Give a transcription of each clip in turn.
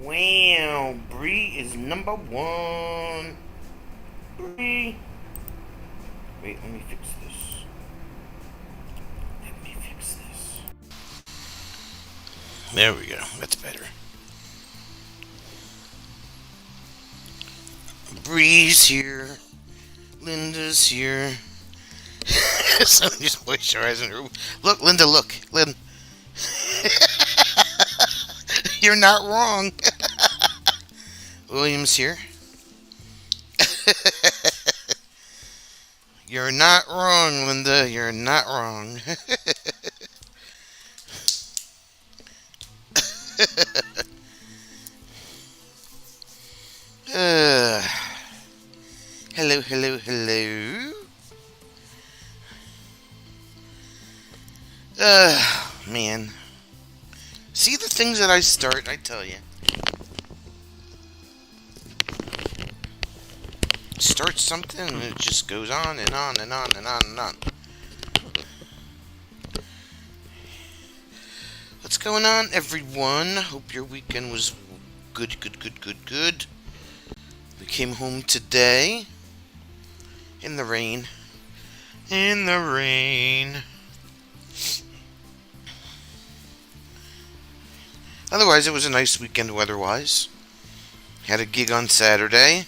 Wow, Bree is number one. Bree. Wait, let me fix this. Let me fix this. There we go. That's better. Bree's here. Linda's here. Somebody's moisturizing her. Look, Linda, look. You're not wrong. William's here. You're not wrong, Linda. You're not wrong. uh, hello, hello, hello. Man. See the things that I start, I tell you. Start something and it just goes on and on and on and on and on. What's going on, everyone? Hope your weekend was good, good, good, good, good. We came home today in the rain. In the rain. Otherwise, it was a nice weekend weather-wise. Had a gig on Saturday.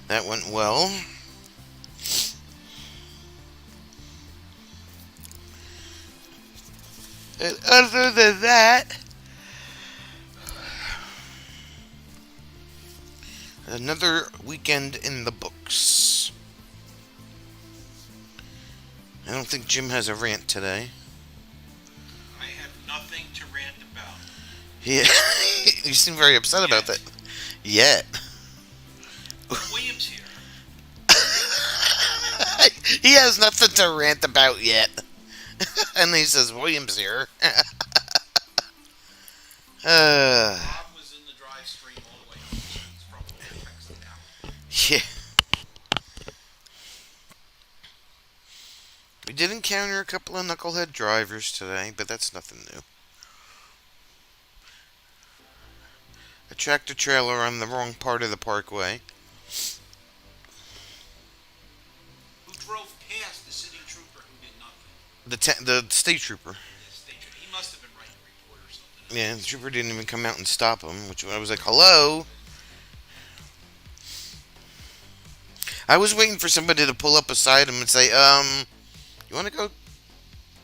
That went well. And other than that, another weekend in the books. I don't think Jim has a rant today. I have nothing to rant about. Yeah, you seem very upset about that. Yet. William's here. He has nothing to rant about yet. And he says, William's here. Bob was in the drive stream all the way home. He's probably texting now. Yeah. We did encounter a couple of knucklehead drivers today, but that's nothing new. A tractor trailer on the wrong part of the parkway. Who drove past the city trooper who did nothing? The state trooper. He must have been writing a report or something. Yeah, the trooper didn't even come out and stop him, which I was like, hello? I was waiting for somebody to pull up beside him and say, you want to go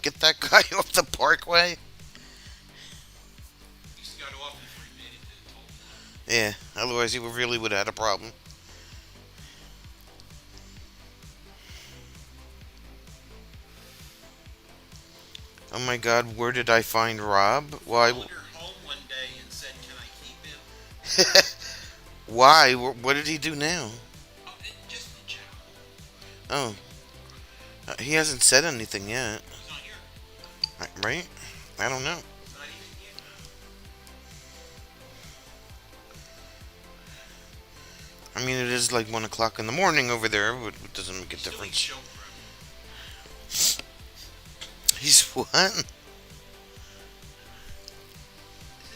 get that guy off the parkway? He just got off before he made it to the toll booth. Yeah, otherwise he really would have had a problem. Oh my god, where did I find Rob? Why? Called her home one day and said, "Can I keep him?" Why? What did he do now? Oh, just in general. Oh, he hasn't said anything yet. He's not here. Right? I don't know. He's not even here. I mean, it is like 1 o'clock in the morning over there, but it doesn't make a Still difference. show prep. He's what? Is it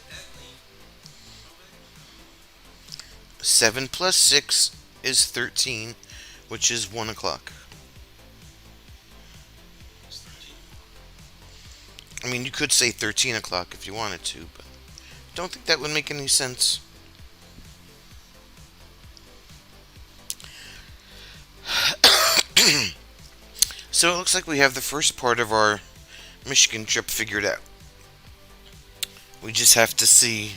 that late? 7 plus 6 is 13, which is 1 o'clock. It's 13. I mean, you could say 13 o'clock if you wanted to, but I don't think that would make any sense. So it looks like we have the first part of our Michigan trip figured out. We just have to see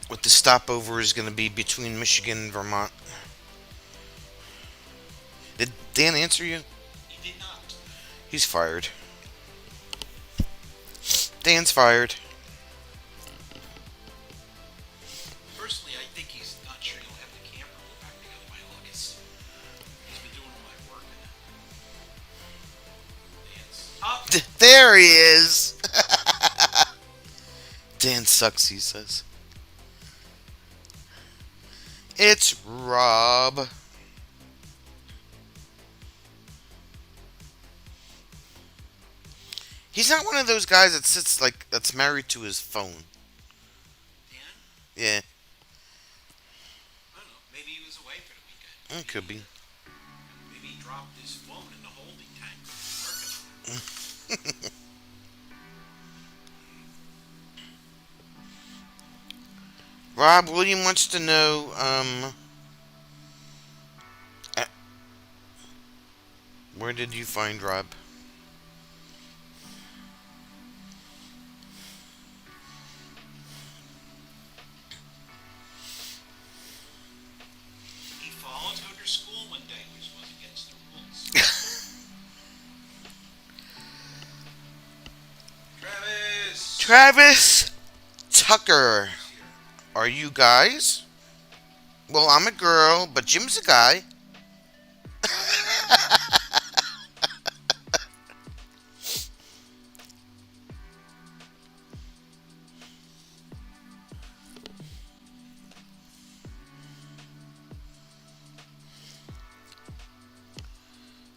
what the stopover is going to be between Michigan and Vermont. Did Dan answer you? He did not. He's fired. Dan's fired. Personally, I think he's not sure he'll have the camera all back together by August. He's been doing all my work and it's up. There he is. Dan sucks, he says. It's Rob. He's not one of those guys that sits like that's married to his phone. Dan? Yeah, I don't know. Maybe he was away for the weekend. it could be. Maybe he dropped his phone in the holding tank when he was working on it. Rob William wants to know, uh, where did you find Rob? He volunteered to school one day, which was against the rules. Travis! Travis Tucker. He's here. Are you guys? Well, I'm a girl, but Jim's a guy.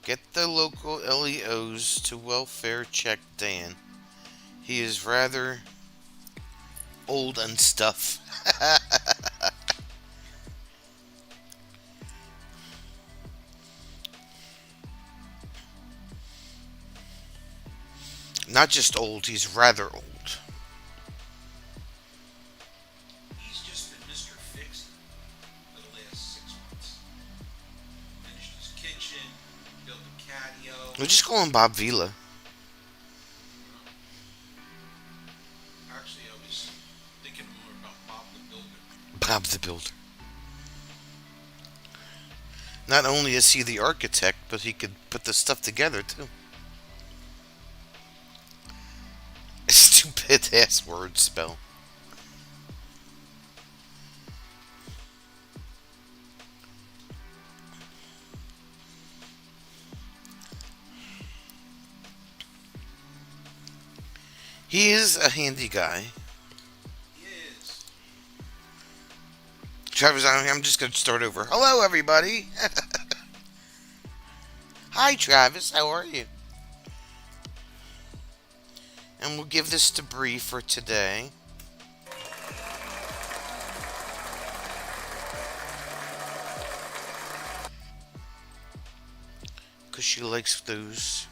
Get the local LEOs to welfare check Dan. He is rather old and stuff. Not just old, he's rather old. He's just been Mr. Fix for the last 6 months. Finished his kitchen, built a catio. We'll just call him Bob Vila. Actually, I was thinking more about Bob the Builder. Bob the Builder. Not only is he the architect, but he could put the stuff together too. Stupid ass word spell. He is a handy guy. He is. Travis, I'm just going to start over. Hello, everybody. Hi, Travis. How are you? And we'll give this to Bree for today. Because she likes those.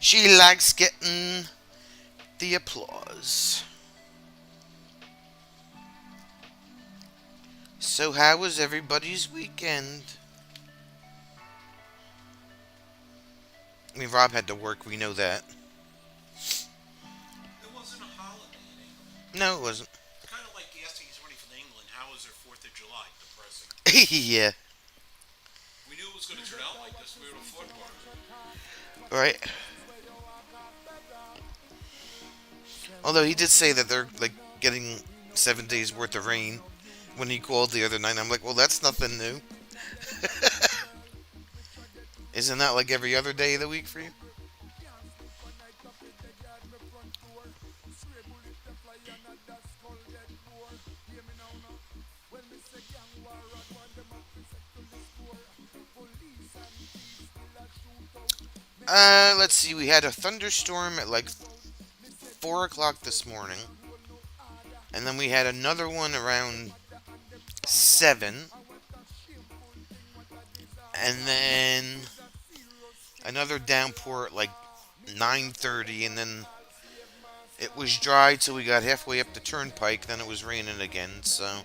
She likes getting the applause. So how was everybody's weekend? I mean, Rob had to work, we know that. It wasn't a holiday in England. No, it wasn't. It's kind of like asking somebody from England, how was their 4th of July? Depressing. Yeah, We knew it was going to turn out like this. We were the football. right. Although he did say that they're like getting 7 days worth of rain when he called the other night. I'm like, well, that's nothing new. Isn't that like every other day of the week for you? Let's see. We had a thunderstorm at like 4 o'clock this morning. And then we had another one around 7. And then another downpour at like 9:30. And then it was dry till we got halfway up the turnpike. Then it was raining again. So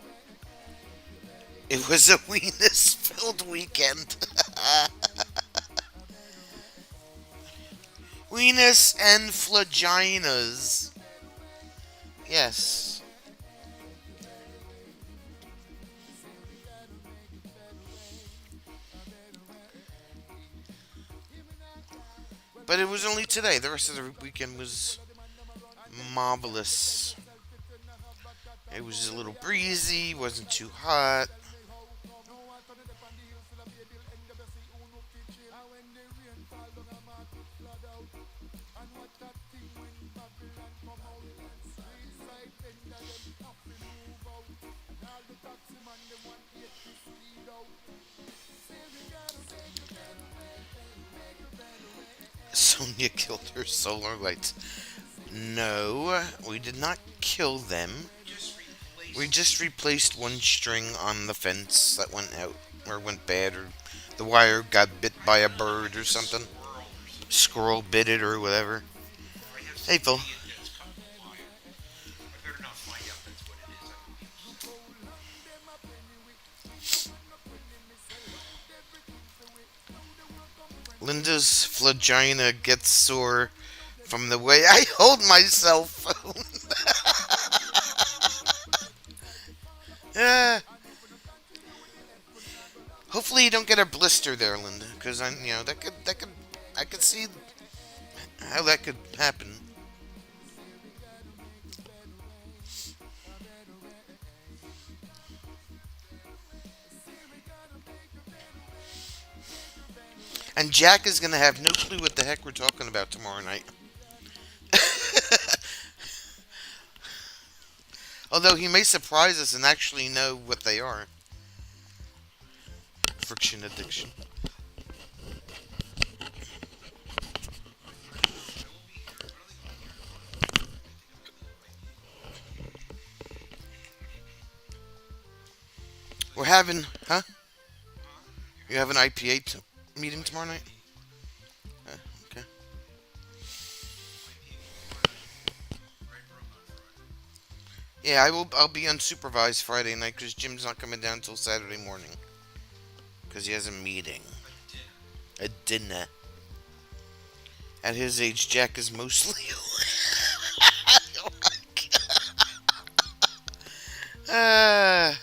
it was a weenus-filled weekend. Weenus and flaginas. Yes. But it was only today. The rest of the weekend was marvelous. It was a little breezy, wasn't too hot. Sonia killed her solar lights. No, we did not kill them. Just We replace just replaced one string on the fence that went out or went bad, or the wire got bit by a bird or something. squirrel or something. Squirrel bit it or whatever. Or I have Hey, some Phil. idiot that's cutting the wire. I better not find out that's what it is. I would be upset. Linda's flagina gets sore from the way I hold my cell phone. Ah, hopefully you don't get a blister there, Linda, because I could see how that could happen. And Jack is gonna have no clue what the heck we're talking about tomorrow night. Although he may surprise us and actually know what they are. Friction addiction. We're having, huh? You have an IPA meeting tomorrow night? Okay. Yeah, I'll be unsupervised Friday night because Jim's not coming down until Saturday morning. Because he has a meeting. A dinner. At his age, Jack is mostly uh,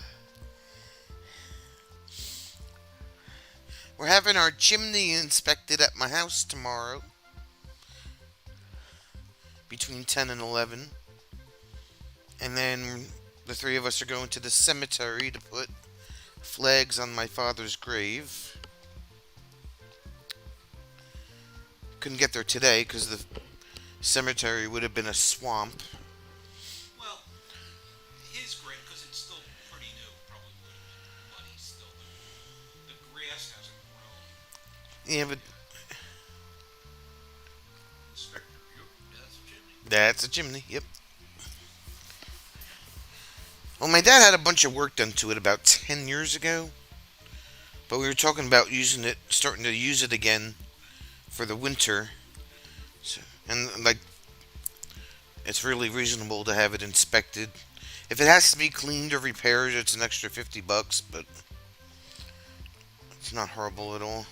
we're having our chimney inspected at my house tomorrow. Between 10 and 11. And then the three of us are going to the cemetery to put flags on my father's grave. Couldn't get there today because the cemetery would have been a swamp. Well, his grave, because it's still pretty new, probably would have been muddy still. The grass hasn't grown. Yeah, but Inspector, that's Jimmy. that's a chimney, yep. Well, my dad had a bunch of work done to it about 10 years ago. But we were talking about using it, starting to use it again for the winter. So, and, like, it's really reasonable to have it inspected. If it has to be cleaned or repaired, it's an extra $50, but it's not horrible at all.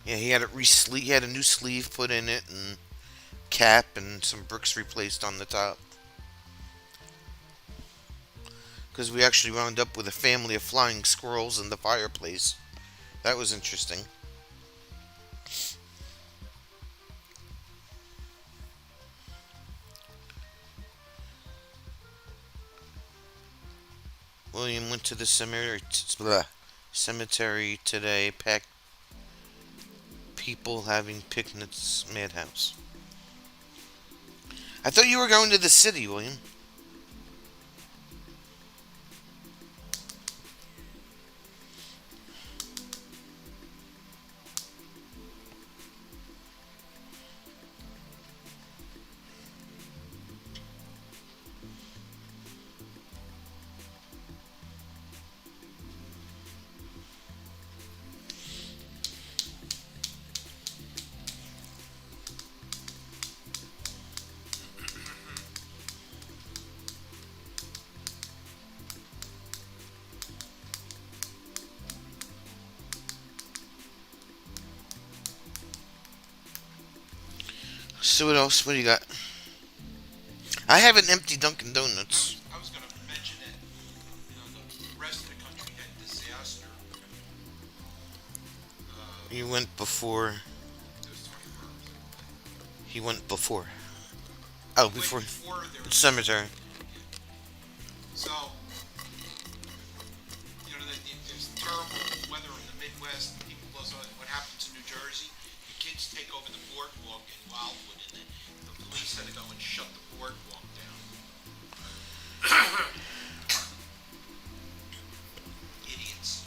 Yeah, he had he had a new sleeve put in it and cap and some bricks replaced on the top. Because we actually wound up with a family of flying squirrels in the fireplace. That was interesting. William went to the cemetery today, packed people having picnics, madhouse. I thought you were going to the city, William. So what else? What do you got? I have an empty Dunkin' Donuts. I was going to mention that, the rest of the country had disaster. You went before. Those 21st. He went before. Oh, Wait, before before there was cemetery. So, there's terrible weather in the Midwest. People, what happens in New Jersey, you kids take over the boardwalk in Wildwood, and the police had to go and shut the boardwalk down. Idiots.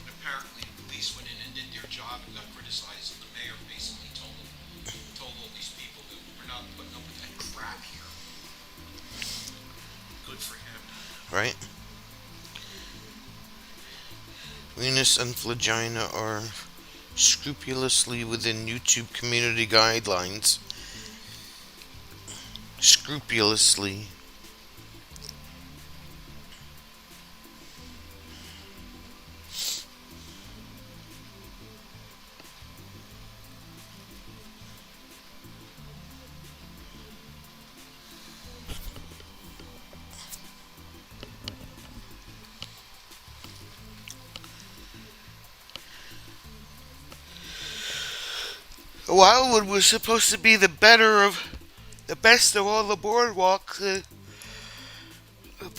And apparently the police went in and did their job and got criticized, and the mayor basically told all these people that we're not putting up with that crap here. Good for him. Right? Venus and Flagina are scrupulously within YouTube community guidelines. Scrupulously. Wildwood was supposed to be the best of all the boardwalks.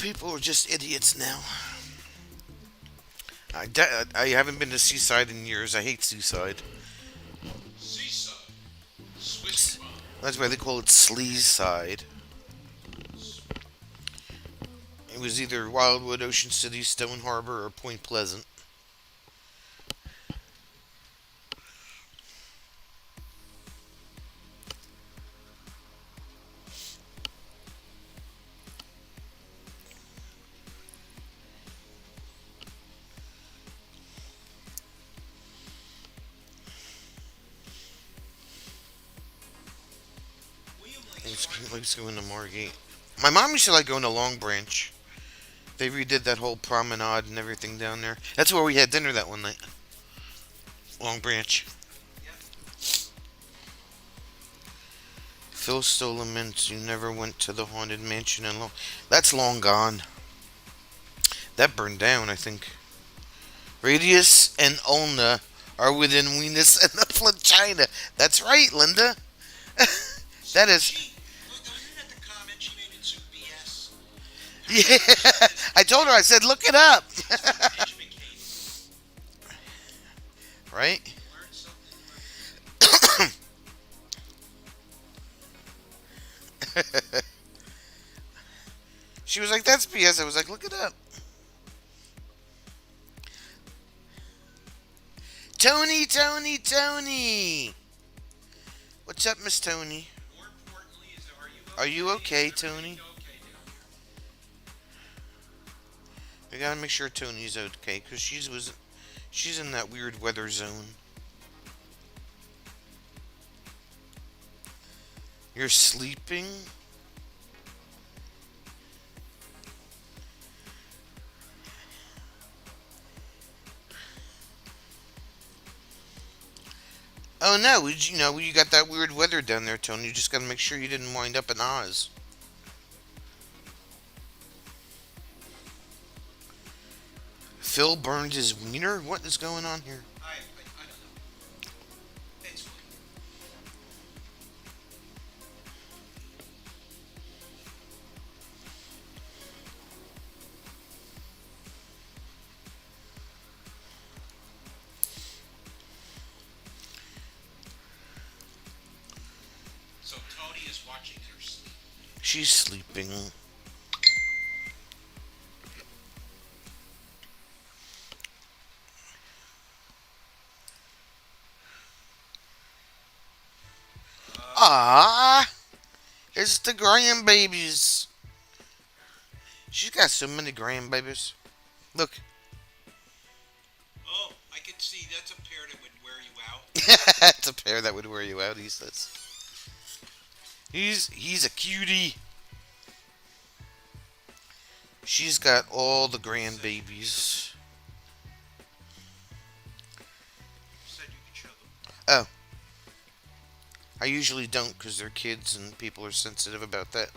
People are just idiots now. I haven't been to Seaside in years. I hate Seaside. Seaside. Swiss bomb. That's why they call it Sleeside. It was either Wildwood, Ocean City, Stone Harbor, or Point Pleasant. William Likes going to Margate. My mom used to like going to Long Branch. They redid that whole promenade and everything down there. That's where we had dinner that one night. Long Branch. Yep. Phil stole a mint. You never went to the Haunted Mansion in Long. That's long gone. That burned down, I think. Radius and Ulna are within Venus and the Flagina. That's right, Linda. That is. Wasn't that the comment she made in Soup BS? Yeah. I told her, I said, look it up. Educated. Right? Learn something. She was like, that's BS. I was like, look it up. Tony, Tony, Tony. What's up, Miss Tony? More importantly, is Are you okay, Is everything Tony? okay down here? We gotta make sure Tony's okay, because she's in that weird weather zone. You're sleeping? Oh no, you got that weird weather down there, Tony. You just gotta make sure you didn't wind up in Oz. Phil burned his wiener? What is going on here? I don't know. It's fine. So Tony is watching her sleep. She's sleeping. Ah, it's the grandbabies. She's got so many grandbabies. Look. Oh, I can see that's a pair that would wear you out. It's a pair that would wear you out, he says. He's a cutie. She's got all the grandbabies. You said you could show them. Oh. I usually don't because they're kids and people are sensitive about that.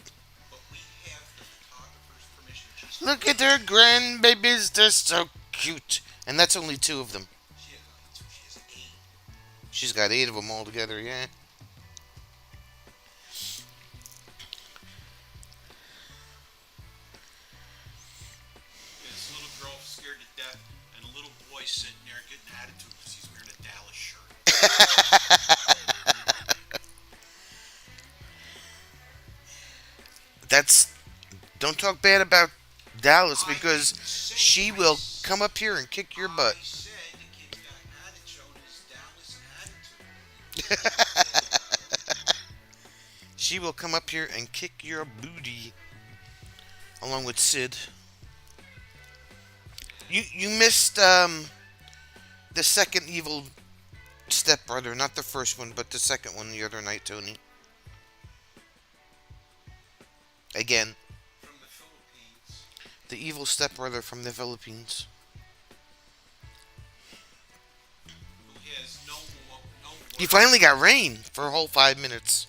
But we have the photographer's permission. Look at their grandbabies. They're so cute. And that's only 2 of them. She has only 2. She has 8. She's got 8 of them all together, yeah. This little girl scared to death, and a little boy guy's sitting there getting attitude because he's wearing a Dallas shirt. That's don't talk bad about Dallas I because didn't say. she will come up here and kick your butt. I said the kid's got attitude, his Dallas attitude. She will come up here and kick your booty, along with Sid. You missed the second evil stepbrother, not the first one, but the second one the other night, Tony. Again, From the Philippines. the evil stepbrother from the Philippines. Who has no He finally got rain for a whole 5 minutes.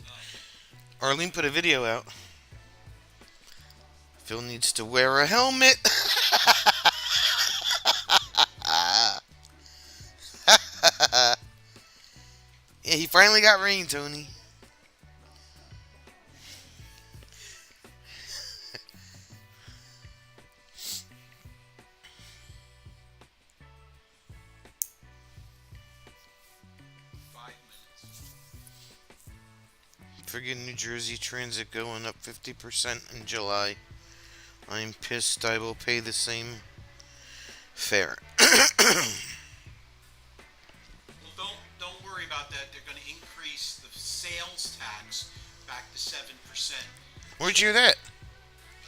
Arlene put a video out. Phil needs to wear a helmet. Yeah, he finally got rain, Tony. Friggin' New Jersey Transit going up 50% in July. I'm pissed. I will pay the same fare. Well, don't worry about that. They're going to increase the sales tax back to 7%. Where'd you hear that?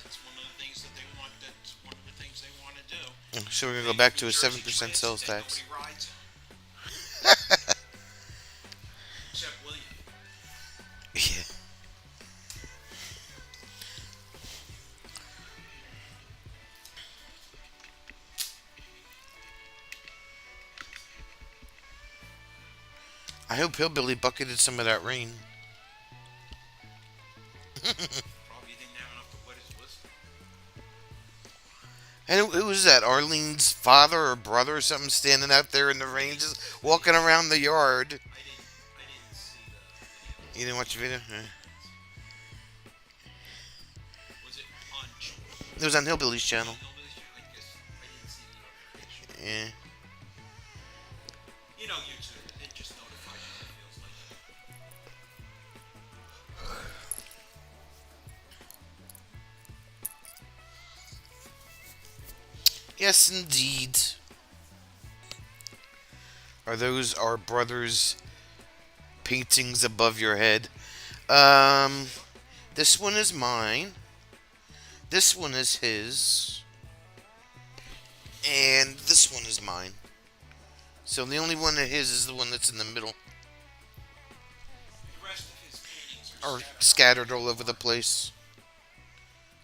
That's one of the things that they want. That's one of the things they want to do. So we're gonna go back to a 7% sales tax. Nobody rides it. Except William. Yeah. I hope Hillbilly bucketed some of that rain. Probably didn't have enough to wet his whistle. And who was that? Arlene's father or brother or something standing out there in the rain, just walking around the yard. I didn't see the video. You didn't watch the video? Yeah. Was it Punch? It was on Hillbilly's channel. I guess I didn't see the notification. Yeah. You know YouTube, it just notifies you when it feels like it. Yes, indeed. Are those our brother's paintings above your head? This one is mine. This one is his. And this one is mine. So the only one of his is the one that's in the middle. The rest of his paintings Or scattered all over the place.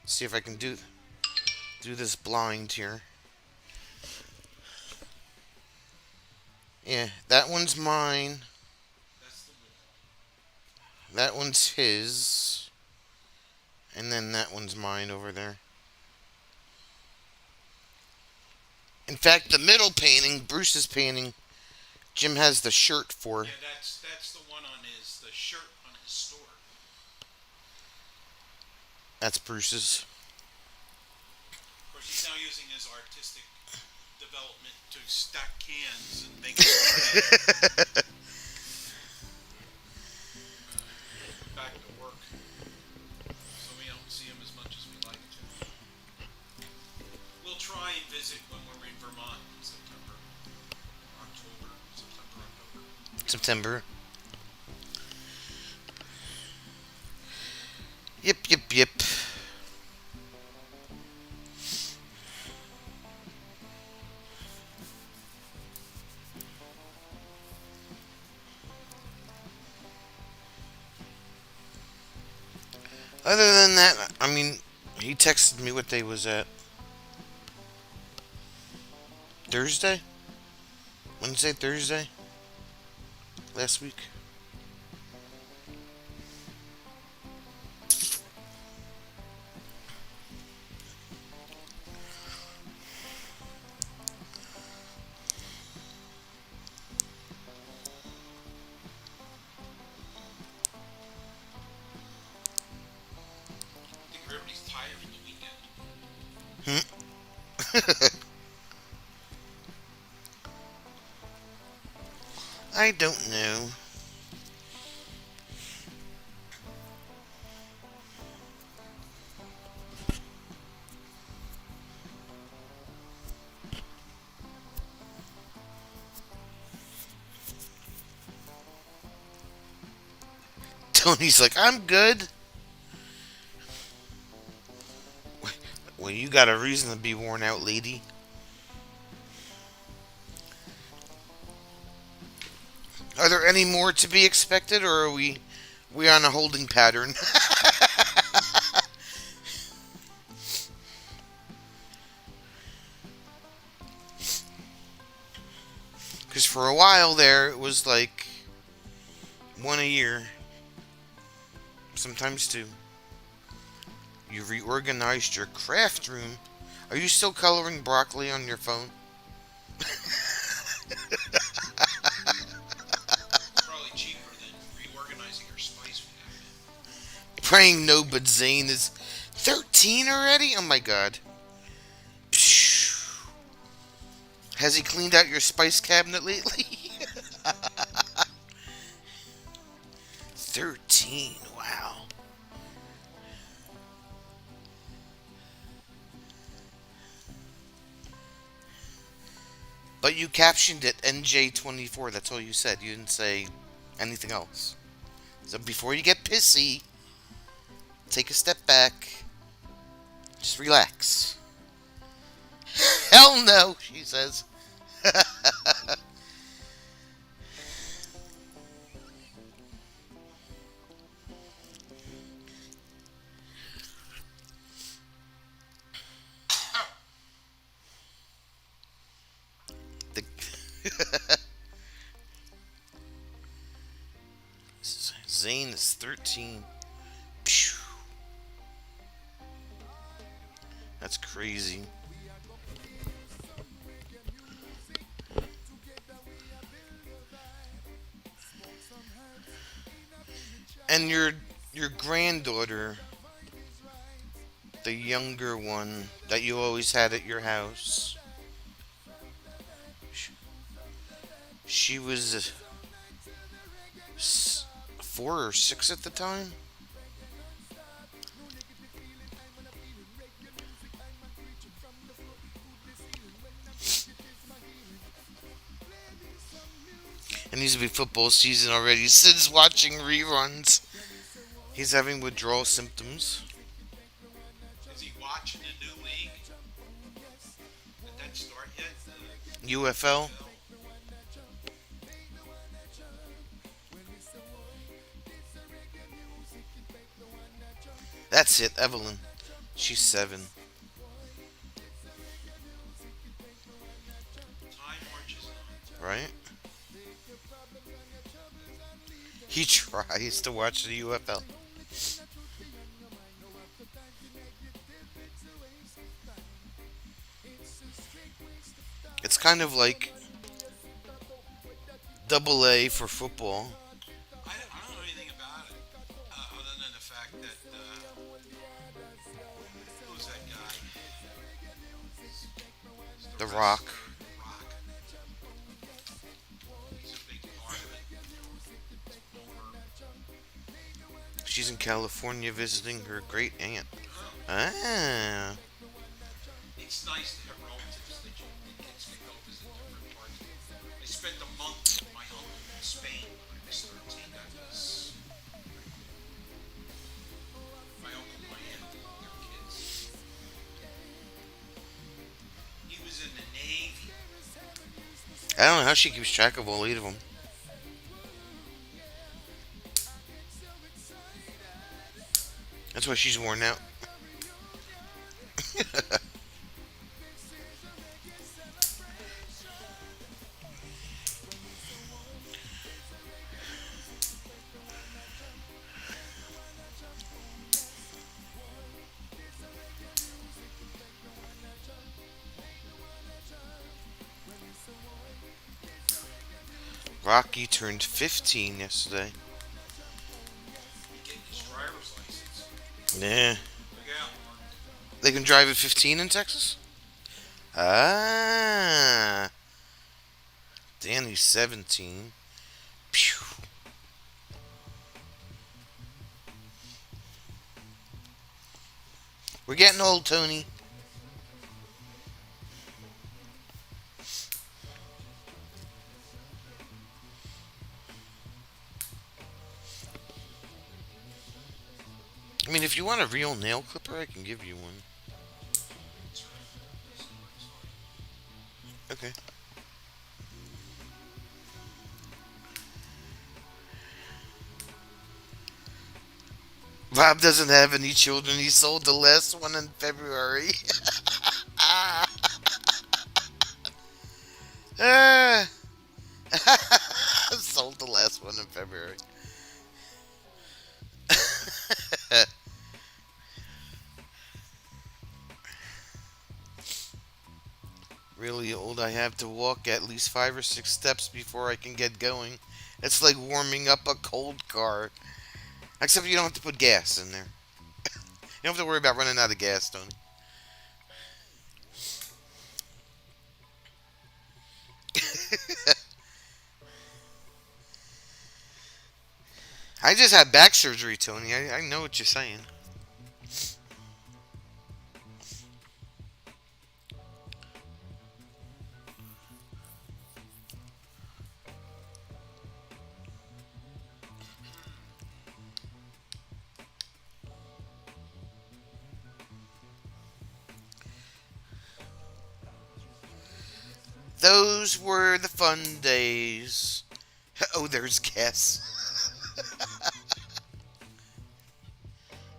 See if I can do this blind here. Yeah, that one's mine. That's the wall. That one's his. And then that one's mine over there. In fact, the middle painting, Bruce's painting, Jim has the shirt for. Yeah, that's the one on the shirt on his store. That's Bruce's. Of course, he's now using his artistic development to stack cans and make it back to work. So we don't see him as much as we like to. We'll try and visit when we're in Vermont in September, October. September. Yep. Other than that, I mean, he texted me what day was that? Thursday? Wednesday, Thursday? Last week? I think everybody's tired of the weekend. I don't know. Tony's like, I'm good. Well, you got a reason to be worn out, lady. Are there any more to be expected, or are we on a holding pattern? Because for a while there, it was like one a year, sometimes two. You reorganized your craft room. Are you still coloring broccoli on your phone? Probably cheaper than reorganizing your spice cabinet. Praying no, but Zane is 13 already? Oh my god. Phew. Has he cleaned out your spice cabinet lately? 13, wow. But you captioned it NJ24, that's all you said. You didn't say anything else. So before you get pissy, take a step back. Just relax. Hell no, she says. The Zane is 13. Phew. That's crazy. And your granddaughter, the younger one that you always had at your house, she was 4 or 6 at the time. It needs to be football season already. Sid's watching reruns. He's having withdrawal symptoms. Is he watching the new league? Did that start yet? UFL. That's it, Evelyn. She's 7, Time marches on. right? He tries to watch the UFL. It's kind of like double A for football. I don't know anything about it, other than the fact that who was that guy? He's The wrestler, Rock. Rock. He's a big part of it. She's in California visiting her great aunt. Oh, Ah. it's nice to have relatives that the kids can go visit different parts. I spent a month with my uncle in Spain when I was 13. That was my uncle, my aunt, their kids. He was in the Navy. I don't know how she keeps track of all 8 of them. That's why she's worn out. Rocky turned 15 yesterday. Getting his driver's license. Nah. Look out, Mark. They can drive at 15 in Texas? Ah. Danny's 17. We're getting old, Tony. I mean, if you want a real nail clipper, I can give you one. Okay. Bob doesn't have any children. He sold the last one in February. Ah. Sold the last one in February. Really old. I have to walk at least 5 or 6 steps before I can get going. It's like warming up a cold car. Except you don't have to put gas in there. You don't have to worry about running out of gas, Tony. I just had back surgery, Tony. I know what you're saying. Those were the fun days. Oh, there's gas.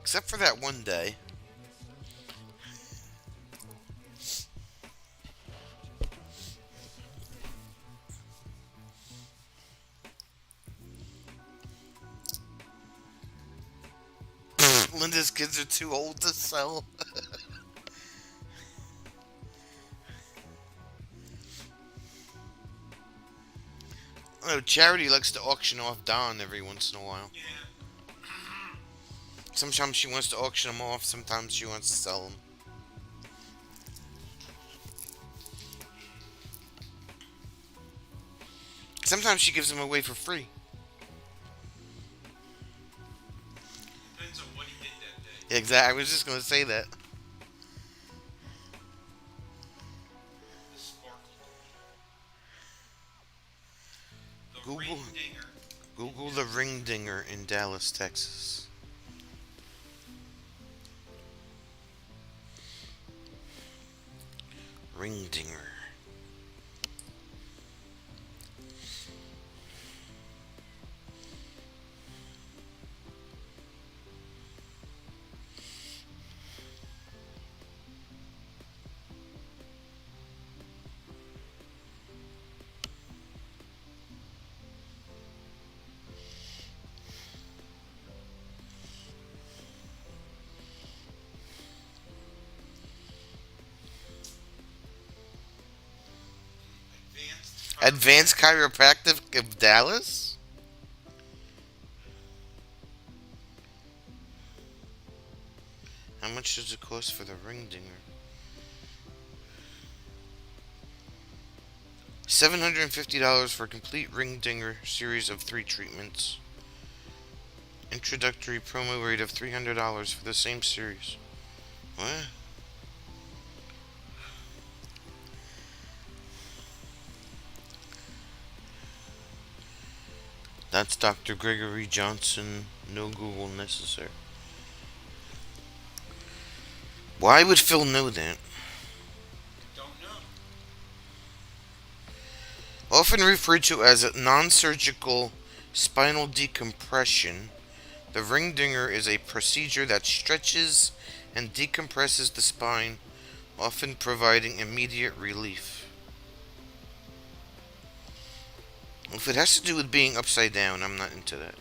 Except for that one day. Linda's kids are too old to sell. Oh, Charity likes to auction off Don every once in a while. Yeah. Sometimes she wants to auction them off, sometimes she wants to sell them. Sometimes she gives them away for free. Depends on what he did that day. Exactly. I was just going to say that. The sparkle. The Google. ring dinger. Google the ring dinger in Dallas, Texas. Ring dinger. Advanced Chiropractic of Dallas? How much does it cost for the ring dinger? $750 for a complete ring dinger series of 3 treatments. Introductory promo rate of $300 for the same series. What? That's Dr. Gregory Johnson. No Google necessary. Why would Phil know that? Don't know. Often referred to as a non-surgical spinal decompression, the ring dinger is a procedure that stretches and decompresses the spine, often providing immediate relief. If it has to do with being upside down, I'm not into that.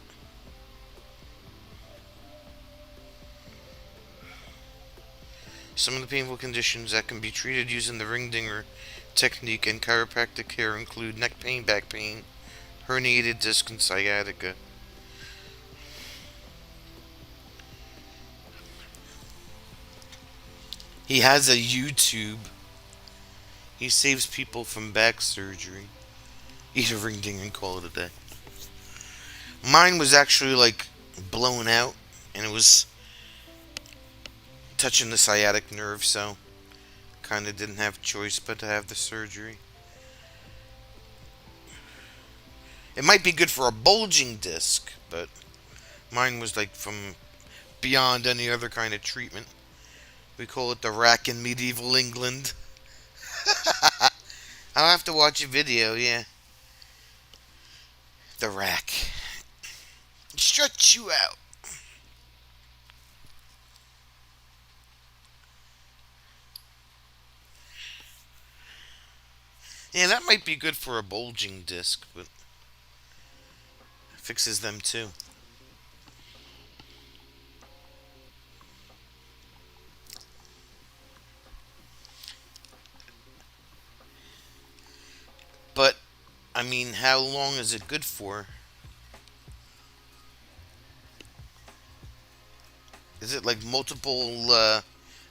Some of the painful conditions that can be treated using the ring dinger technique and chiropractic care include neck pain, back pain, herniated disc, and sciatica. He has a YouTube. He saves people from back surgery. Eat a ring dinger and call it a day. Mine was actually like blown out, and it was touching the sciatic nerve, so kind of didn't have a choice but to have the surgery. It might be good for a bulging disc, but mine was like from beyond any other kind of treatment. We call it the rack in medieval England. I'll have to watch a video, yeah. The rack. Stretch you out. Yeah, that might be good for a bulging disc, but fixes them too. But, I mean, how long is it good for? Is it like multiple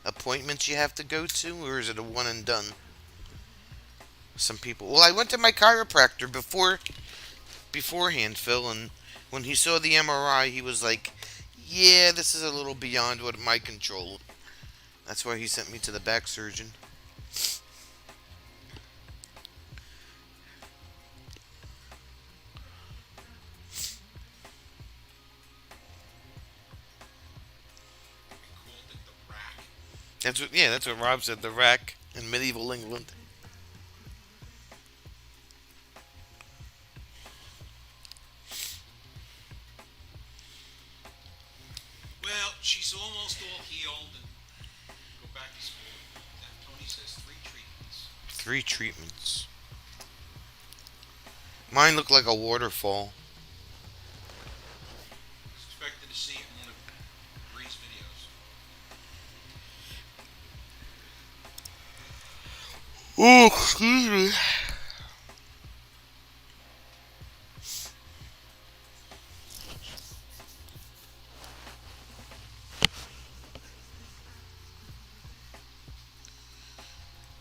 appointments you have to go to, or is it a one and done? Some people. Well, I went to my chiropractor beforehand, Phil, and when he saw the MRI, he was like, "Yeah, this is a little beyond what my control." That's why he sent me to the back surgeon. Called it the rack. That's what Rob said. The rack in medieval England. Well, she's almost all healed and go back to school. And Tony says 3 treatments. 3 treatments. Mine looked like a waterfall. Expected to see it in one of Bree's videos. Oh, excuse me.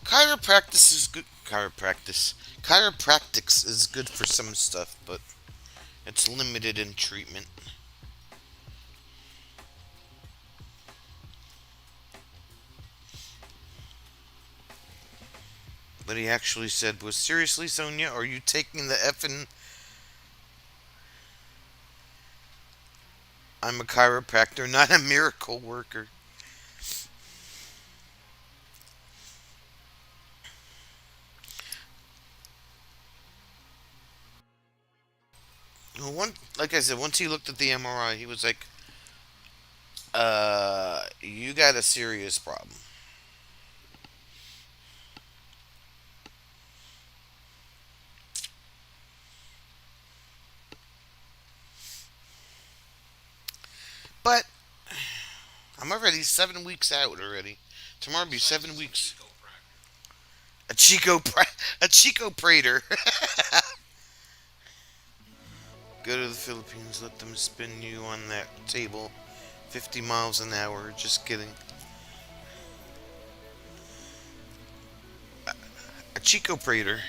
Chiropractic is good. Chiropractics is good for some stuff, but it's limited in treatment. But he actually said, "Was seriously, Sonia, are you taking the effing? I'm a chiropractor, not a miracle worker." Well, like I said, once he looked at the MRI, he was like, you got a serious problem." But I'm already 7 weeks out already. Tomorrow will be Besides, 7 weeks. chiropractor. A Chico Prater. Go to the Philippines, let them spin you on that table 50 miles an hour. Just kidding. A Chico Prater.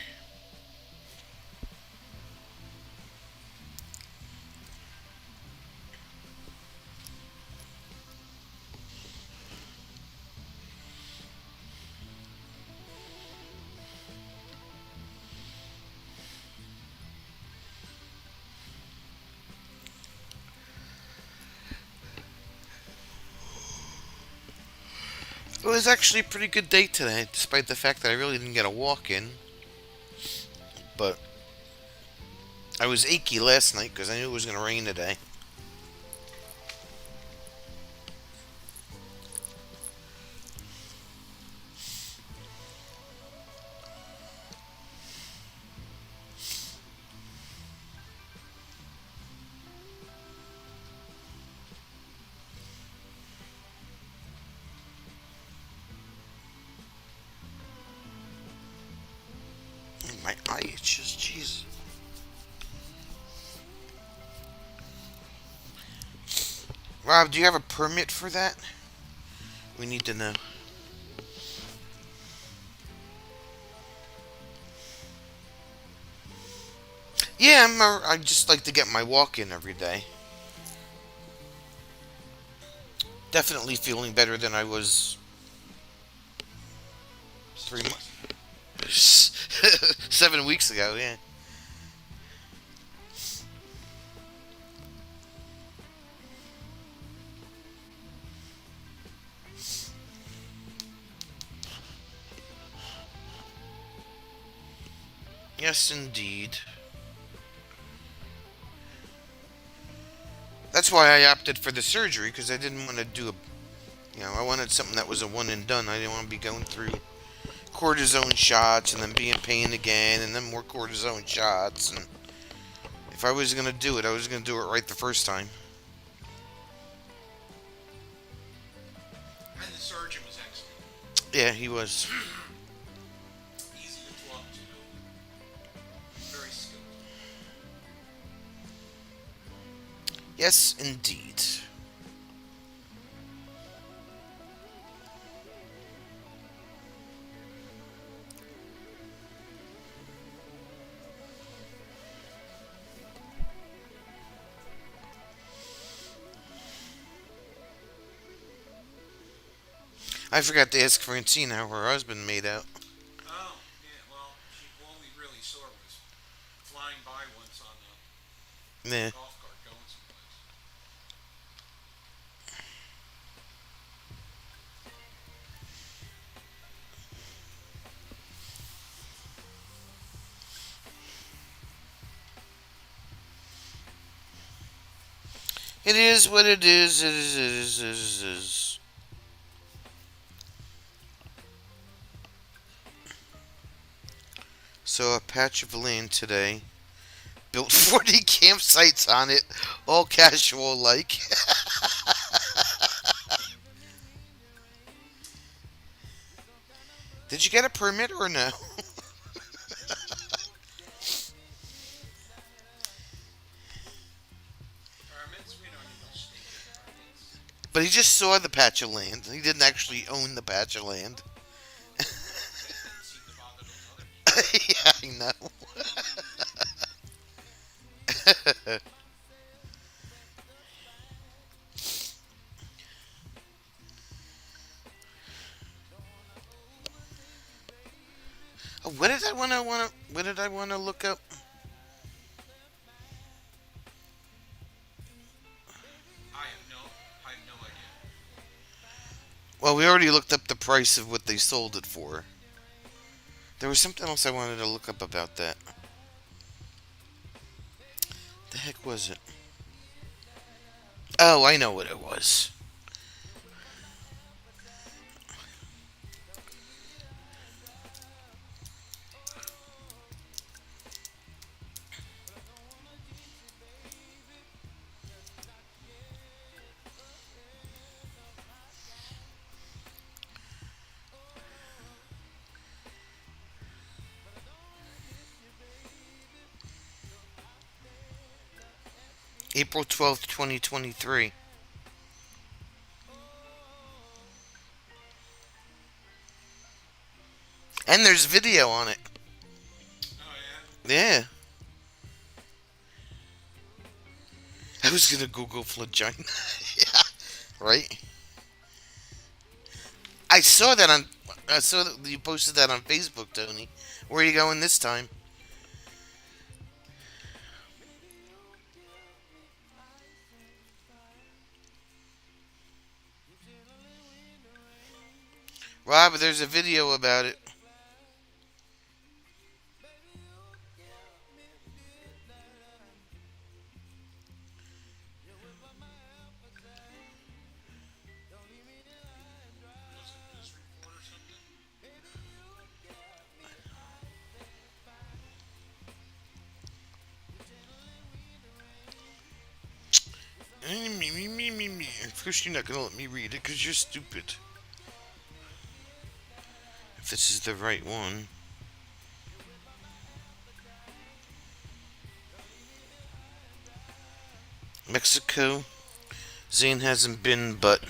It was actually a pretty good day today, despite the fact that I really didn't get a walk in. But I was achy last night because I knew it was going to rain today. My eye itches, jeez. Rob, do you have a permit for that? We need to know. Yeah, I just like to get my walk in every day. Definitely feeling better than I was 6 3 weeks months, ago. 7 weeks ago. Yeah. Yes, indeed. That's why I opted for the surgery because I didn't want to do a. I wanted something that was a one and done. I didn't want to be going through cortisone shots and then be in pain again and then more cortisone shots. And if I was gonna do it, I was gonna do it right the first time. And the surgeon was excellent. Yeah, he was. Easy to talk to. Very skilled. Yes, indeed. I forgot to ask Francine how her husband made out. Oh, yeah, well, all we really saw was flying by once on a Yeah. golf cart going someplace. It is what it is. It is. It is. It is. It is. So a patch of land today. Built 40 campsites on it, all casual like. Did you get a permit or no? Permits? We don't need no stinking permits. But he just saw the patch of land. He didn't actually own the patch of land. That didn't seem to bother those other people. Yeah, I know. Oh, what did I wanna? What did I wanna look up? I have no idea. Well, we already looked up the price of what they sold it for. There was something else I wanted to look up about that. The heck was it? Oh, I know what it was. April 12th, 2023. And there's video on it. Oh, yeah? Yeah. I was gonna Google vagina. Yeah. Right? I saw that on. I saw that you posted that on Facebook, Tony. Where are you going this time? Rob, there's a video about it. Was it news report or something? Me. Of course, you're not gonna let me read it because you're stupid. If this is the right one. Mexico. Zane hasn't been, but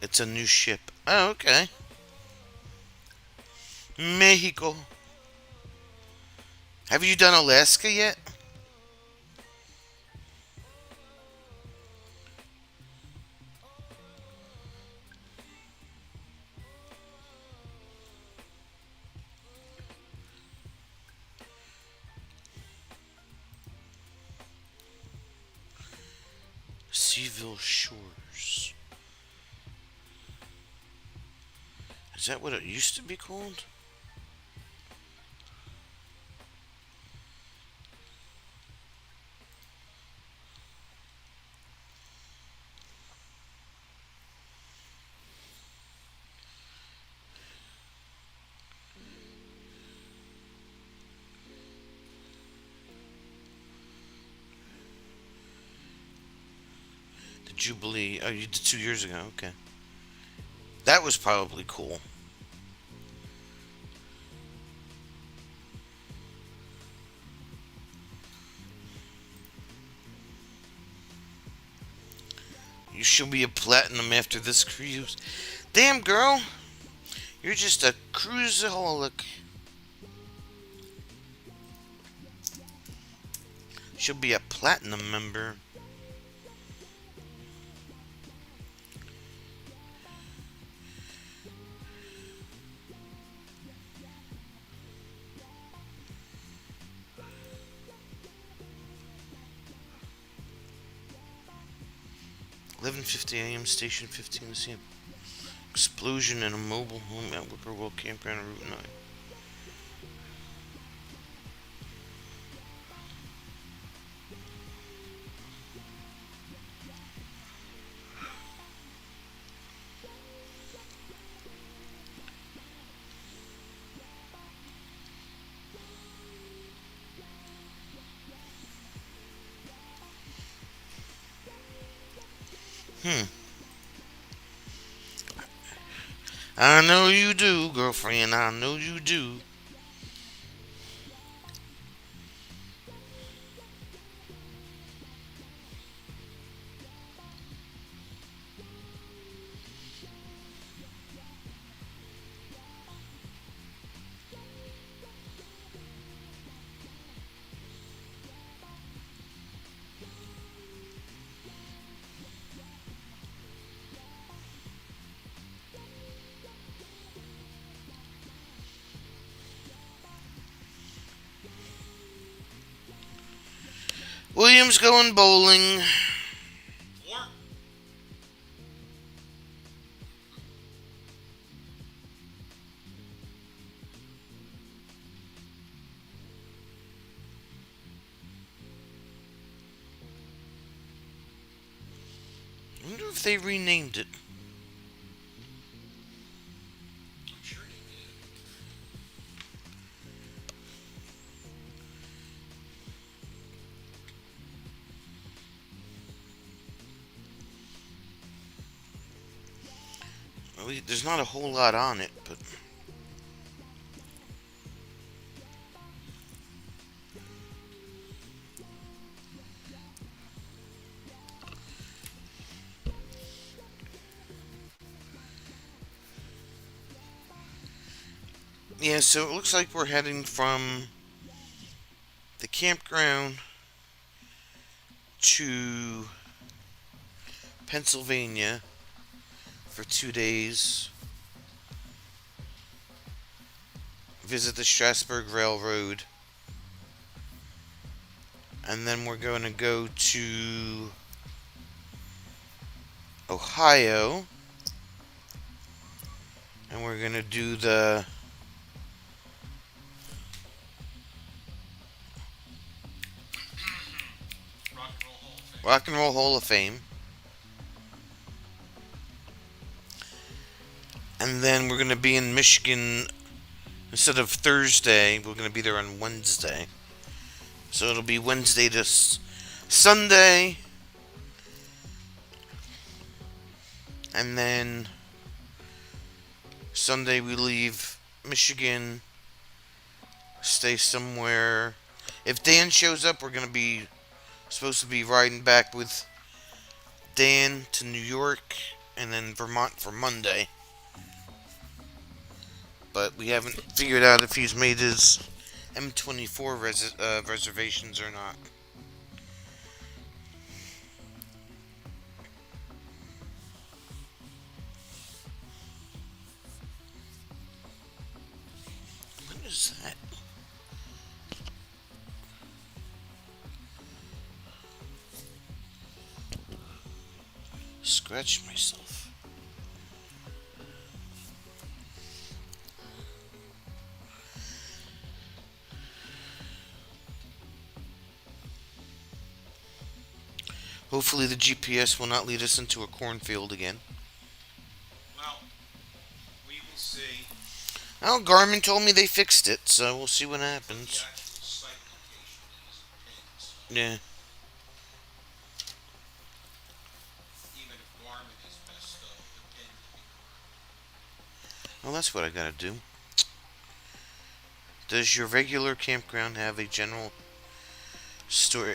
it's a new ship. Oh, okay. Mexico. Have you done Alaska yet? Rockville Shores. Is that what it used to be called? The Jubilee. Oh, you did 2 years ago. Okay. That was probably cool. You should be a platinum after this cruise. Damn, girl. You're just a cruiseaholic. She'll be a platinum member. (11:50 a.m. Station 15 c.m. Explosion in a mobile home at Whippoorwill Campground on Route 9. I know you do, girlfriend. I know you do. William's going bowling. Four? I wonder if they renamed it. I'm sure they did. Well, there's not a whole lot on it, but yeah, so it looks like we're heading from the campground to Pennsylvania for 2 days. Visit the Strasburg Railroad. And then we're going to go to Ohio. And we're going to do the Rock and Roll Hall of Fame. Rock and Roll Hall of Fame. And then we're going to be in Michigan instead of Thursday. We're going to be there on Wednesday. So it'll be Wednesday to Sunday. And then Sunday we leave Michigan, stay somewhere. If Dan shows up, we're going to be supposed to be riding back with Dan to New York and then Vermont for Monday. But we haven't figured out if he's made his M24 reservations or not. What is that? scratch myself. Hopefully the GPS will not lead us into a cornfield again. Well, we will see. Well, Garmin told me they fixed it, so we'll see what The happens. actual site location is a pin, so Yeah. even if Garmin is messed up, the pin can be corrected. Well, that's what I gotta do. Does your regular campground have a general store?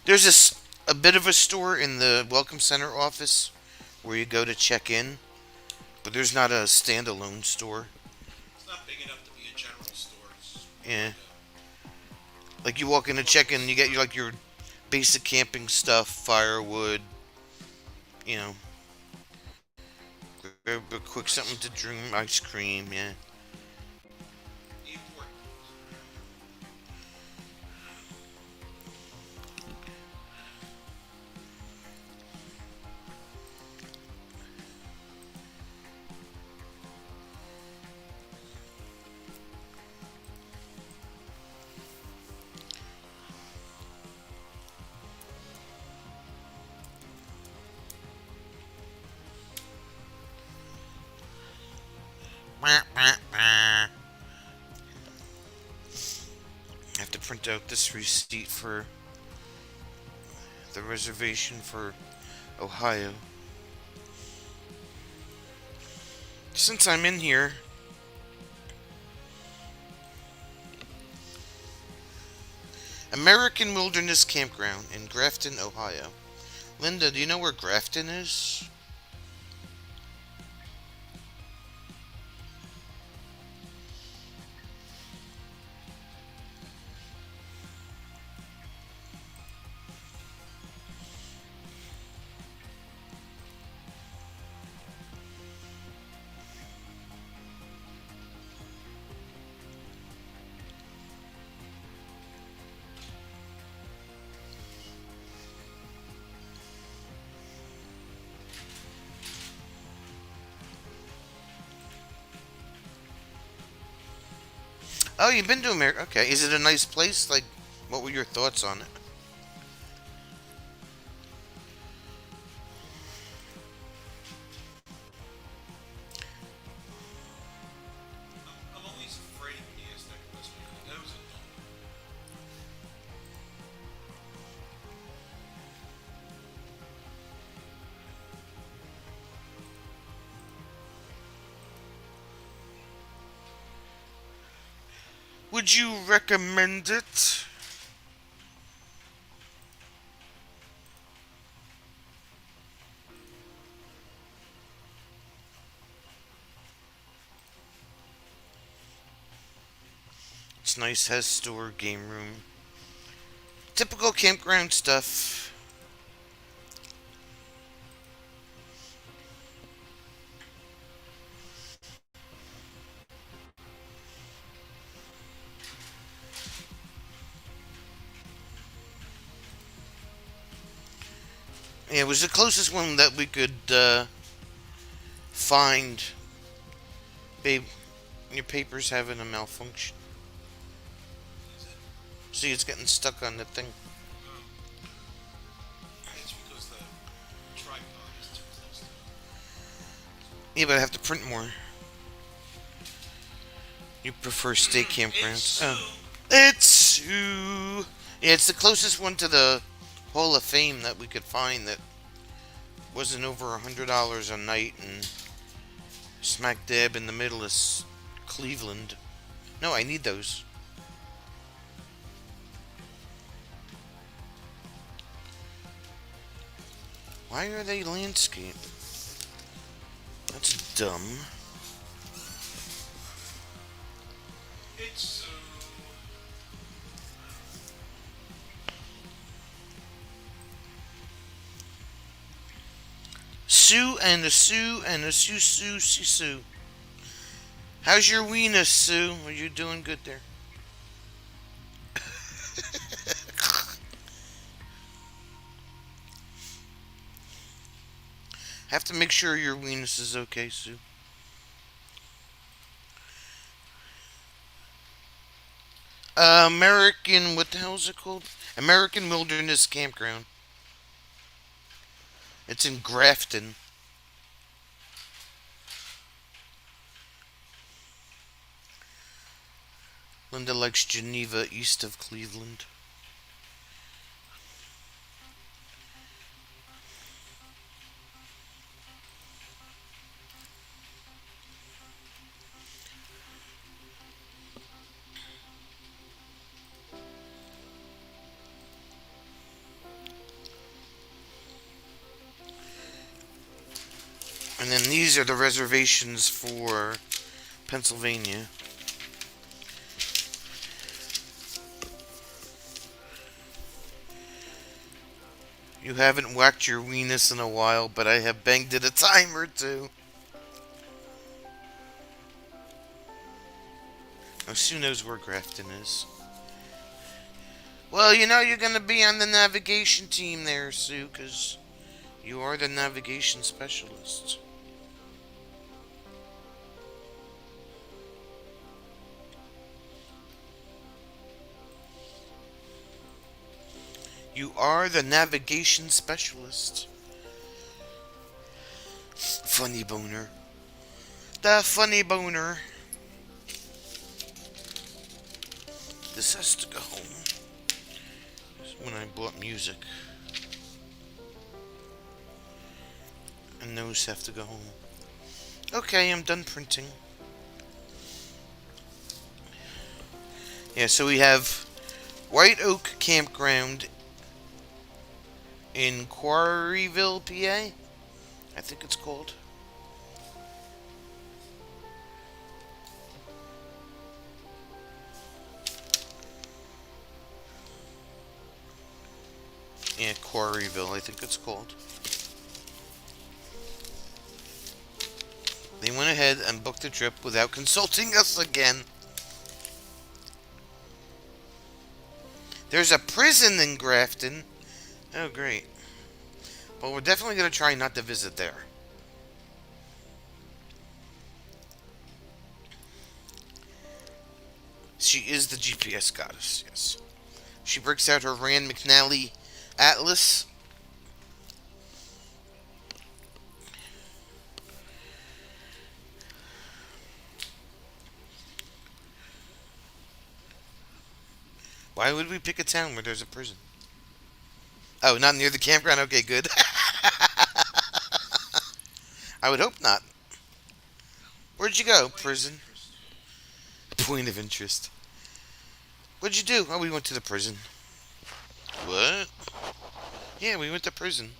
There's a bit of a store in the Welcome Center office where you go to check in, but there's not a standalone store. It's not big enough to be a general store. It's more Yeah. like Like you walk in to check in, you get like your basic camping stuff, firewood, you know, grab a quick something to drink, ice cream, yeah. the important. I have to print out this receipt for the reservation for Ohio. Since I'm in here, American Wilderness Campground in Grafton, Ohio. Linda, do you know where Grafton is? Oh, you've been to America. Okay. Is it a nice place? Like, what were your thoughts on it? I'm always afraid when you ask that question. Who knows it? Would you recommend it? It's nice, has store, game room. Typical campground stuff. Yeah, it was the closest one that we could find. Babe, your paper's having a malfunction. Is it? See, it's getting stuck on the thing. It's because the tripod is too close to it. Yeah, but I have to print more. You prefer state campgrounds? It's Oh. It's Sue. Yeah, it's the closest one to the Hall of Fame that we could find that wasn't over $100 a night and smack dab in the middle of Cleveland. No, I need those. Why are they landscape? That's dumb. It's Sue and a Sue and a Sue Sue Sue Sue. How's your weenus, Sue? Are you doing good there? Have to make sure your weenus is okay, Sue. American, what the hell is it called? American Wilderness Campground. It's in Grafton. Linda likes Geneva, east of Cleveland. And then these are the reservations for Pennsylvania. You haven't whacked your weenus in a while, but I have banged it a time or two. Oh, Sue knows where Grafton is. Well, you know you're going to be on the navigation team there, Sue, because you are the navigation specialist. You are the navigation specialist. Funny boner. The funny boner. This has to go home. This is when I bought music. And those have to go home. Okay, I'm done printing. Yeah, so we have White Oak Campground in Quarryville, PA. I think it's called. Yeah, Quarryville, I think it's called. They went ahead and booked the trip without consulting us again. There's a prison in Grafton. Oh, great. Well, we're definitely going to try not to visit there. She is the GPS goddess, yes. She breaks out her Rand McNally Atlas. Why would we pick a town where there's a prison? Oh, not near the campground? Okay, good. I would hope not. Where'd you go? Prison. Point of interest. What'd you do? Oh, we went to the prison. What? Yeah, we went to prison.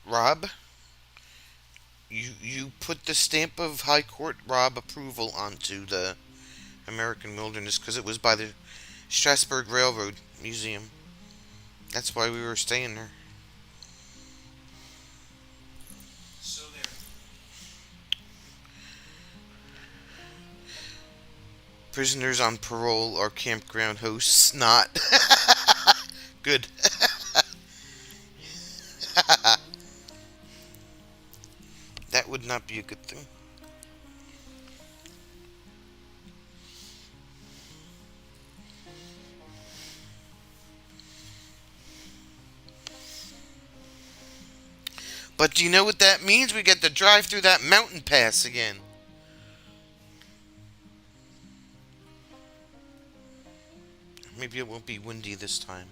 Rob, you put the stamp of High Court Rob approval onto the American Wilderness because it was by the Strasburg Railroad Museum. That's why we were staying there. So there. Prisoners on parole are campground hosts, not. Good. That would not be a good thing. But do you know what that means? We get to drive through that mountain pass again. Maybe it won't be windy this time.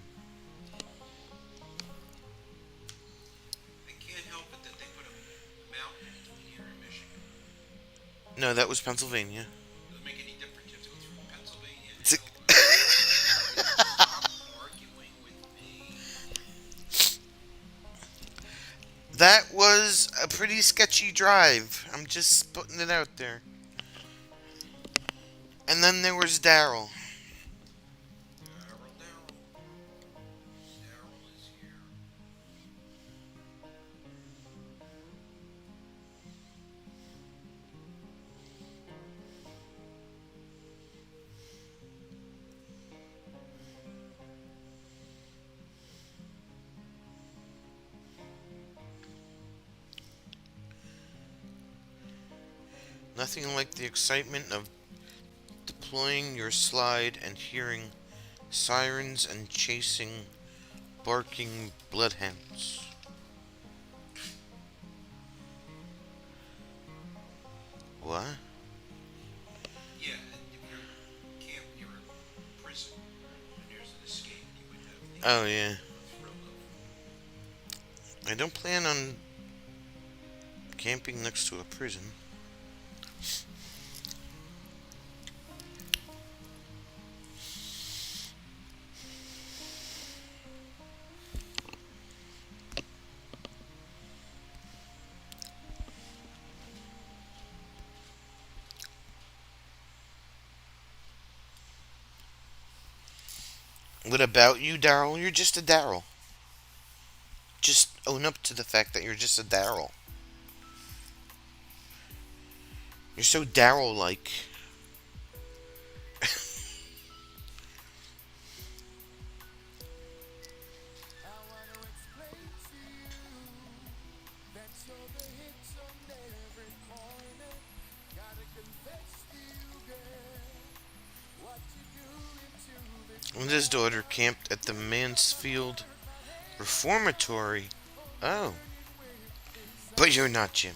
I can't help it that they put a mountain here in Michigan. No, that was Pennsylvania. Doesn't make any difference. You have to go through Pennsylvania. It's a- Stop arguing with me. That was a pretty sketchy drive. I'm just putting it out there. And then there was Daryl. Daryl. Daryl is here. Nothing like the excitement of deploying your slide and hearing sirens and chasing barking bloodhounds. What? Yeah, and if you're camp near a prison and there's an escape, you would have Oh, yeah. the thrill of. I don't plan on camping next to a prison. What about you, Daryl? You're just a Daryl. Just own up to the fact that you're just a Daryl. You're so Daryl like. When his daughter camped at the Mansfield Reformatory. Oh. But you're not Jim.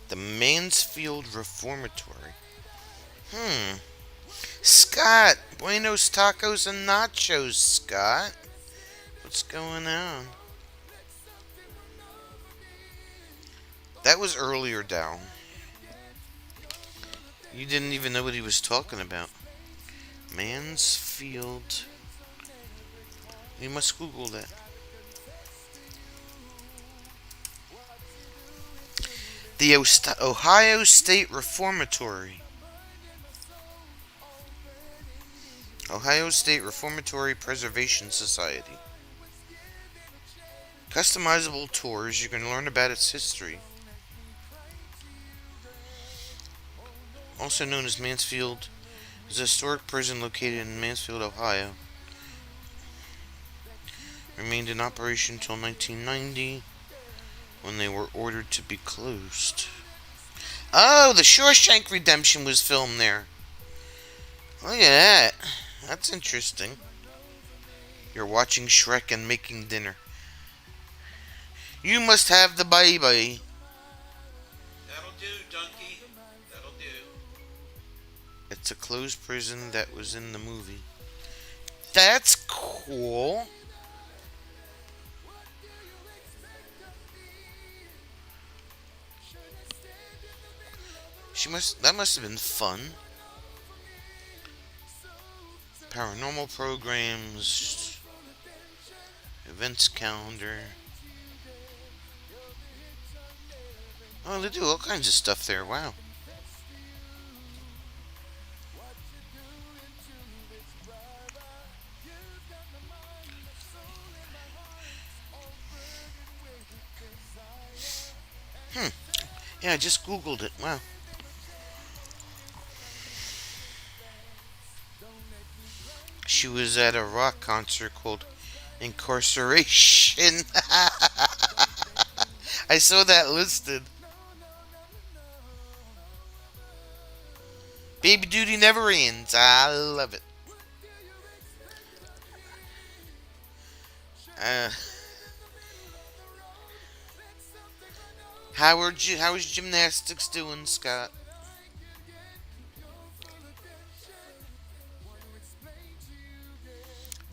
The Mansfield Reformatory. Hmm. Scott! Buenos tacos and nachos, Scott. What's going on? That was earlier, Daryl. You didn't even know what he was talking about. Mansfield. You must Google that. The Ohio State Reformatory. Ohio State Reformatory Preservation Society. Customizable tours. You can learn about its history. Also known as Mansfield, is a historic prison located in Mansfield, Ohio. Remained in operation until 1990, when they were ordered to be closed. Oh, the Shawshank Redemption was filmed there. Look at that. That's interesting. You're watching Shrek and making dinner. You must have the baby. That'll do, donkey. That'll do. It's a closed prison that was in the movie. That's cool. That must have been fun. Paranormal programs, events calendar. Oh, they do all kinds of stuff there. Wow. Yeah, I just Googled it. Wow. She was at a rock concert called Incarceration. I saw that listed. Baby duty never ends. I love it. Uh, how's gymnastics doing, Scott?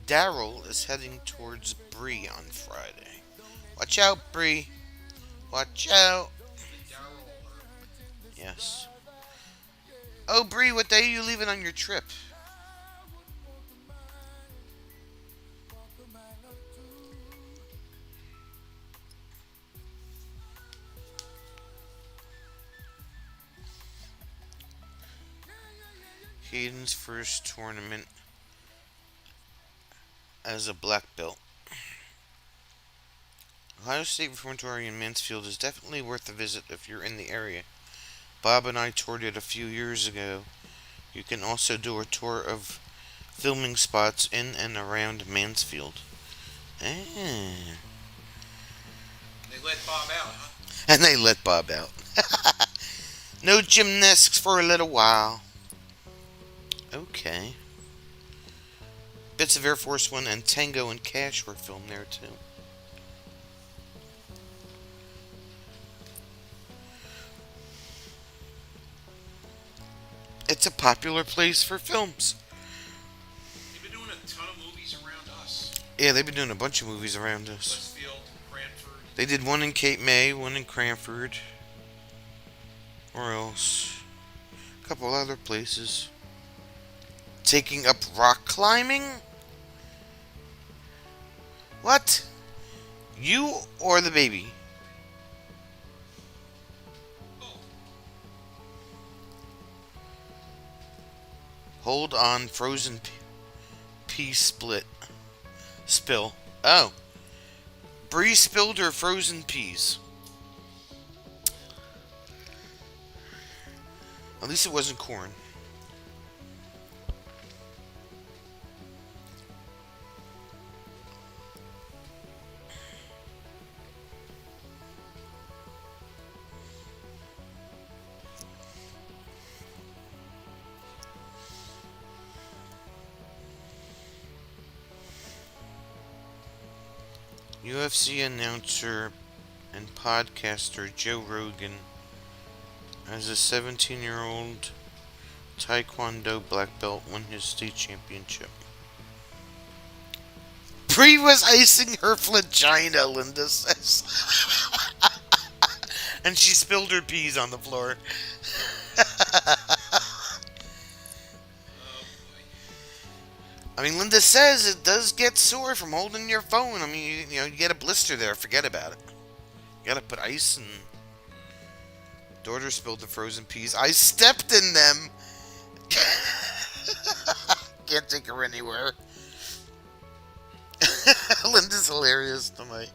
Daryl is heading towards Bree on Friday. Watch out, Bree. Watch out. The Daryl alert. Yes. Oh, Bree, what day are you leaving on your trip? Hayden's first tournament as a black belt. Ohio State Reformatory in Mansfield is definitely worth a visit if you're in the area. Bob and I toured it a few years ago. You can also do a tour of filming spots in and around Mansfield. Ah. They let Bob out, huh? And they let Bob out. No gymnastics for a little while. Okay. Bits of Air Force One and Tango and Cash were filmed there too. It's a popular place for films. They've been doing a ton of movies around us. Yeah, they've been doing a bunch of movies around us. Westfield, Cranford. They did one in Cape May, one in Cranford. Or else. A couple other places. Taking up rock climbing? What? You or the baby? Oh, Hold on, frozen pea split. Spill. Oh. Bree spilled her frozen peas. At least it wasn't corn. UFC announcer and podcaster Joe Rogan as a 17-year-old Taekwondo black belt won his state championship. Bree was icing her vagina, Linda says. And she spilled her peas on the floor. oh boy. I mean, Linda says it does get sore from holding your phone. I mean, you get a blister there. Forget about it. You gotta put ice and... Daughter spilled the frozen peas. I stepped in them. Can't take her anywhere. Linda's hilarious tonight.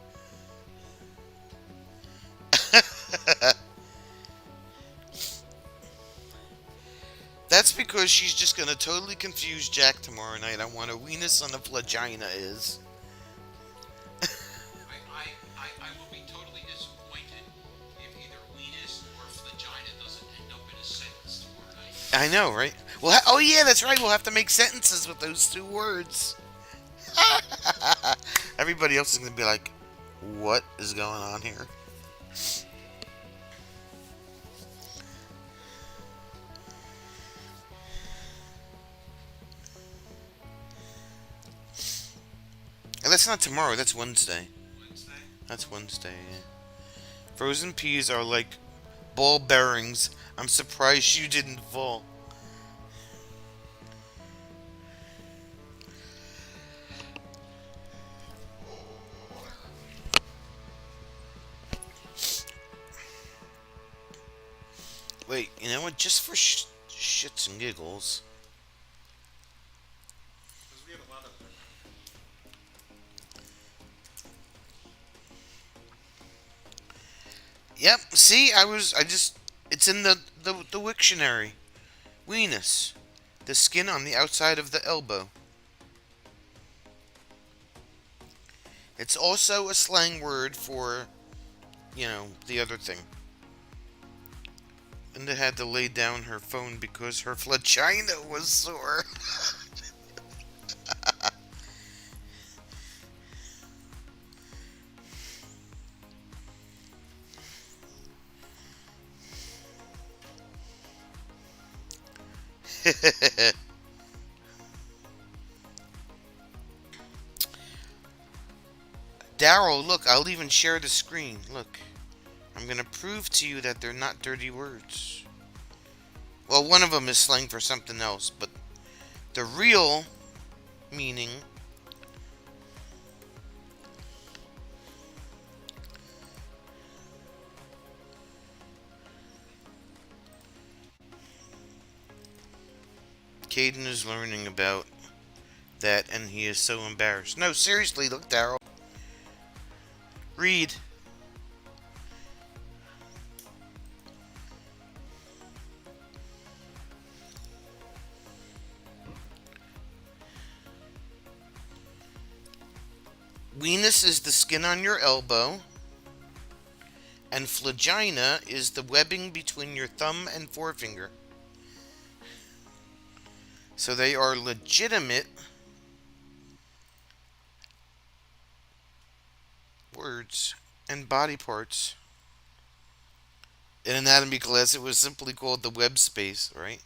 That's because she's just gonna totally confuse Jack tomorrow night on what a weenus on a vagina is. I will be totally disappointed if either weenus or vagina doesn't end up in a sentence tomorrow night. I know, right? Well, oh yeah, that's right. We'll have to make sentences with those two words. Everybody else is gonna be like, "What is going on here?" And that's not tomorrow. That's Wednesday. Wednesday? That's Wednesday. Yeah. Frozen peas are like ball bearings. I'm surprised you didn't fall. Wait, you know what? Just for shits and giggles. Because we have a lot of them. Yep. See, it's in the Wiktionary. Weenus, the skin on the outside of the elbow. It's also a slang word for, the other thing. Linda had to lay down her phone because her vagina was sore. Daryl, look, I'll even share the screen. Look. I'm going to prove to you that they're not dirty words. Well, one of them is slang for something else, but the real meaning Caden is learning about that and he is so embarrassed. No, seriously, look, Daryl. Read. Weenus is the skin on your elbow. And flagina is the webbing between your thumb and forefinger. So they are legitimate words and body parts. In anatomy class, it was simply called the web space, right?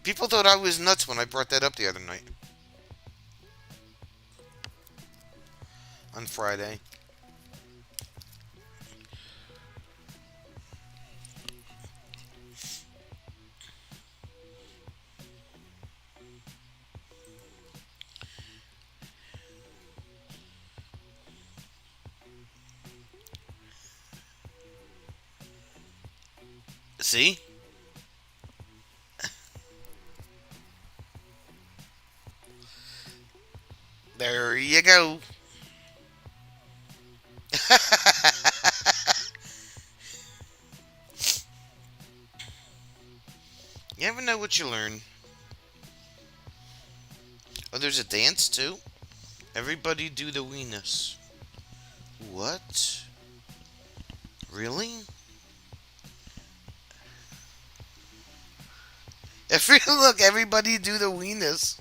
People thought I was nuts when I brought that up the other night on Friday. See? There you go. You never know what you learn. Oh, there's a dance too? Everybody do the weenus. What? Really? Look, everybody do the weenus.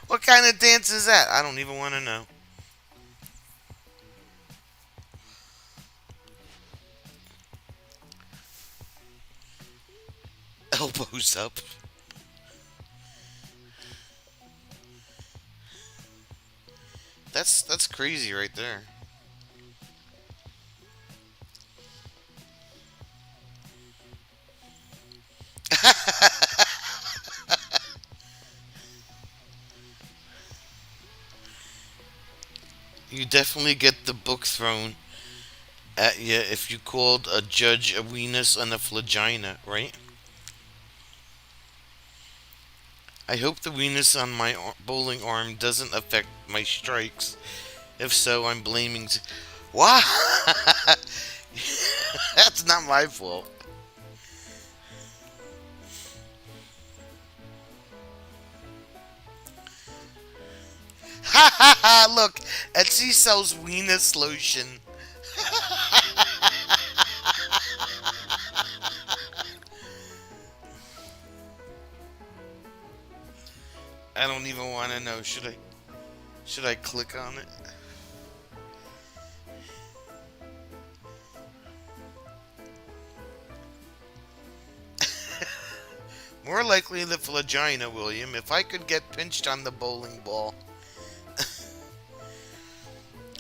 What kind of dance is that? I don't even want to know. Elbows up. That's crazy right there. You definitely get the book thrown at you if you called a judge a weenus and a flagina, right? I hope the weenus on my bowling arm doesn't affect my strikes. If so, I'm blaming. What? That's not my fault. Ha ha ha! Look, Etsy sells weenus lotion. I don't even want to know. Should I click on it? More likely the flagina, William. If I could get pinched on the bowling ball.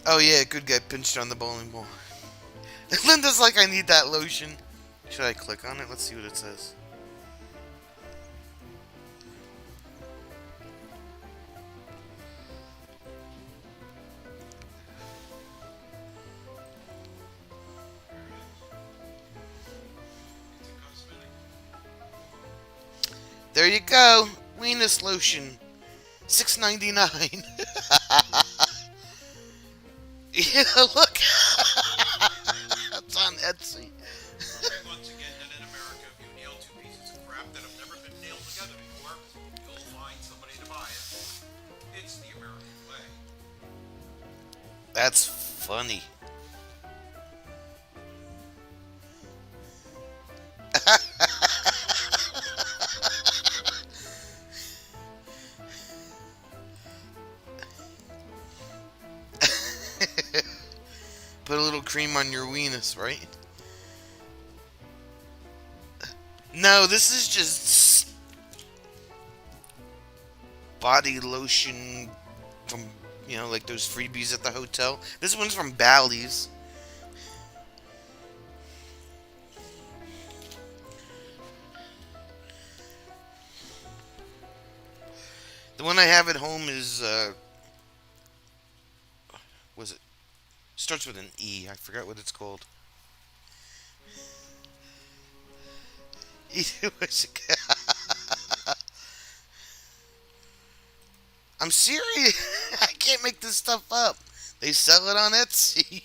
Oh yeah, it could get pinched on the bowling ball. Linda's like, I need that lotion. Should I click on it? Let's see what it says. There you go. Weenus lotion. $6.99. Yeah, look. It's on Etsy. Once again, that in America, if you nail two pieces of crap that have never been nailed together before, you'll find somebody to buy it. It's the American way. That's funny. Put a little cream on your weenus, right? No, this is just body lotion from, like those freebies at the hotel. This one's from Bally's. The one I have at home is, was it? Starts with an E. I forgot what it's called. I'm serious. I can't make this stuff up. They sell it on Etsy.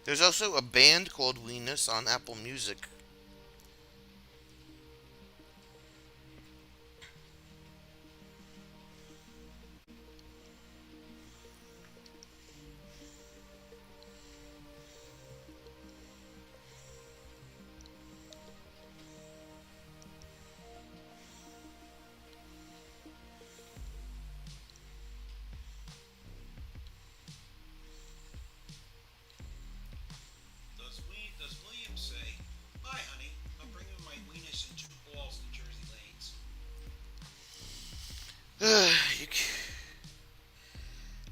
There's also a band called Weenus on Apple Music. Does William say, "Hi, honey, I'm bringing my weenus and two balls to Jersey Lanes"? You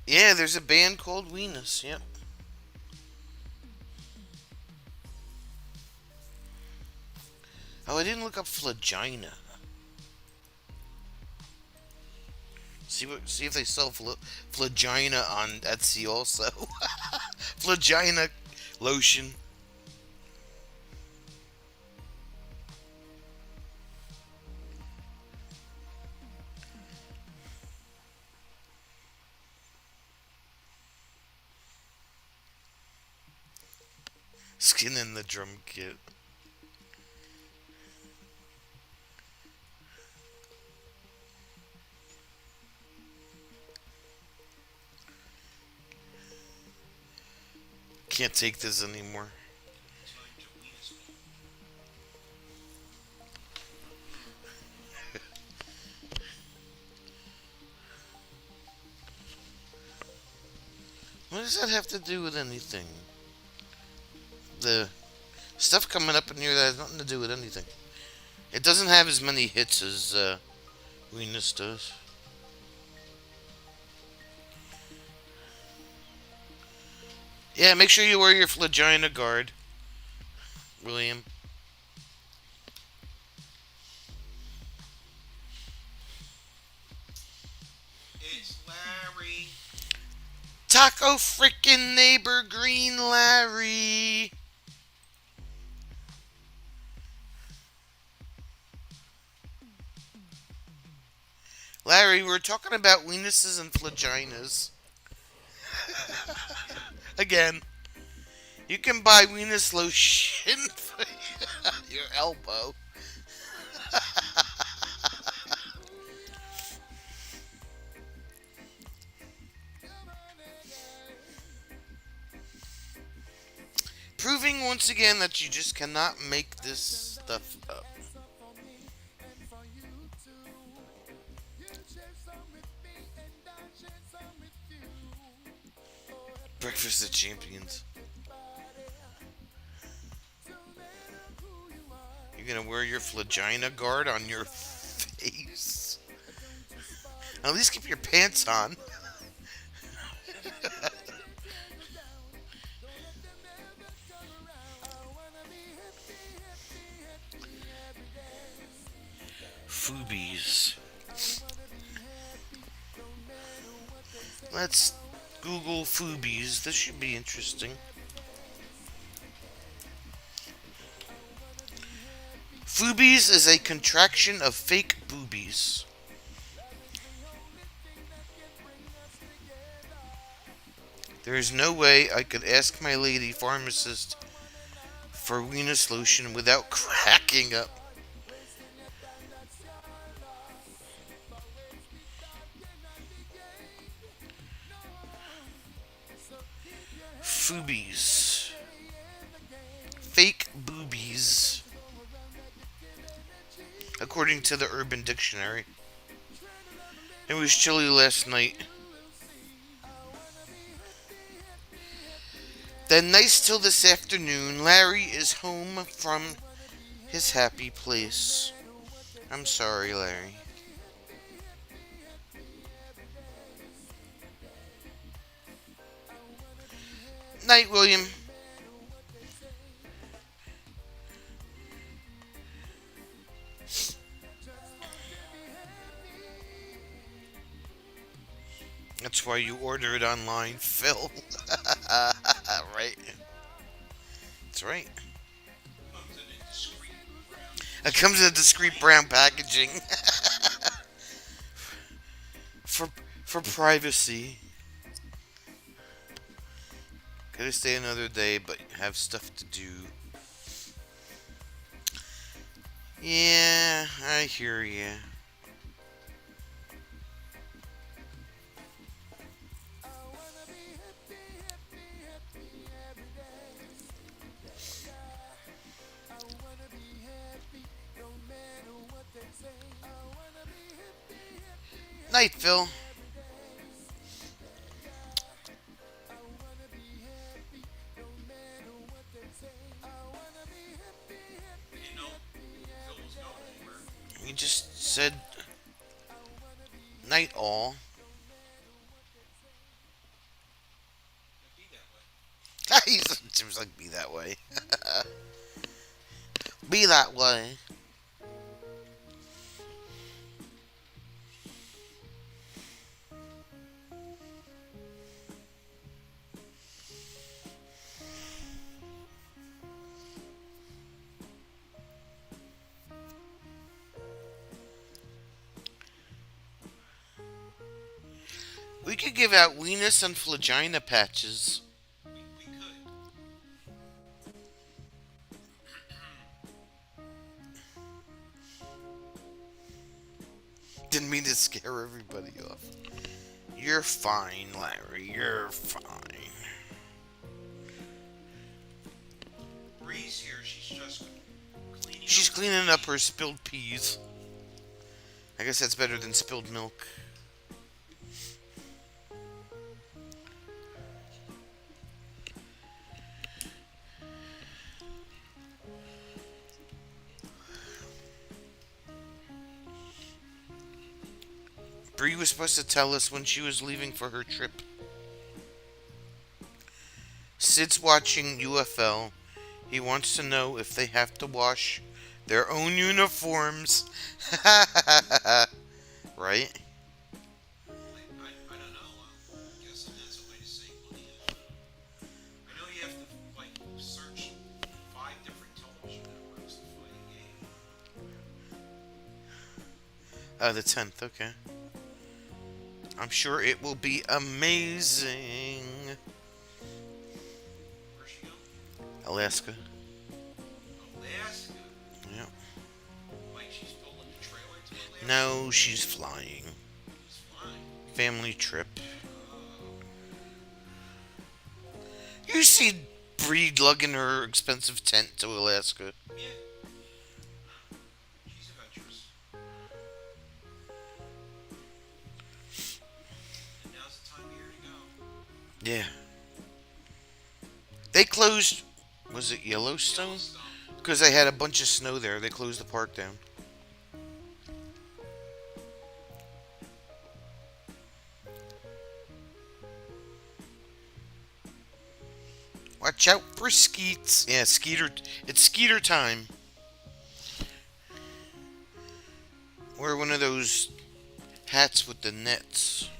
yeah, there's a band called Weenus. Yep. Oh, I didn't look up Flagina. See if they sell Flagina on Etsy also. Flagina lotion. Skin in the drum kit. Can't take this anymore. Time to weenus me. What does that have to do with anything? The stuff coming up in here that has nothing to do with anything. It doesn't have as many hits as Weenus does. Yeah, make sure you wear your Flagina guard, William. It's Larry. Taco frickin' neighbor Green Larry. Larry, we're talking about weenuses and flaginas. Again, you can buy weenus lotion for your elbow. Proving once again that you just cannot make this stuff up. Breakfast of Champions. You're gonna wear your Flagina guard on your face. At least keep your pants on. Foobies. Let's Google Foobies. This should be interesting. Foobies is a contraction of fake boobies. There is no way I could ask my lady pharmacist for weenus lotion without cracking up. Foobies. Fake boobies. According to the Urban Dictionary. It was chilly last night. Then nice till this afternoon, Larry is home from his happy place. I'm sorry, Larry. Night, William. That's why you order it online, Phil. Right? That's right. Comes in a discreet brown. It comes in a discreet brown packaging. for privacy. Gotta stay another day, but have stuff to do. Yeah, I hear ya. Night, Phil. I didn't know Phil was going anywhere. We just said night all. It'd be that way. He seems like be that way. Be that way. We could give out weenus and flagina patches. We could. Didn't mean to scare everybody off. You're fine, Larry. You're fine. Bree's here. She's just cleaning She's up. cleaning up her spilled peas. I guess that's better than spilled milk. Bree was supposed to tell us when she was leaving for her trip. Sid's watching UFL. He wants to know if they have to wash their own uniforms. Right? I don't know. I'm guessing that's a way to save money. I know you have to like search 5 different television networks to find a game. Oh, the 10th, okay. I'm sure it will be amazing. Where's she going? Alaska. Alaska. Yeah. Like she's pulling the trailer to Alaska. No, she's flying. She's flying. Family trip. Oh. You see Bree lugging her expensive tent to Alaska. Yeah. She's adventurous. And now's the time of year to go. Yeah. They closed, was it Yellowstone? Yellowstone. Because they had a bunch of snow there. They closed the park down. Watch out for skeets. Yeah, skeeter. It's skeeter time. Wear one of those hats with the nets.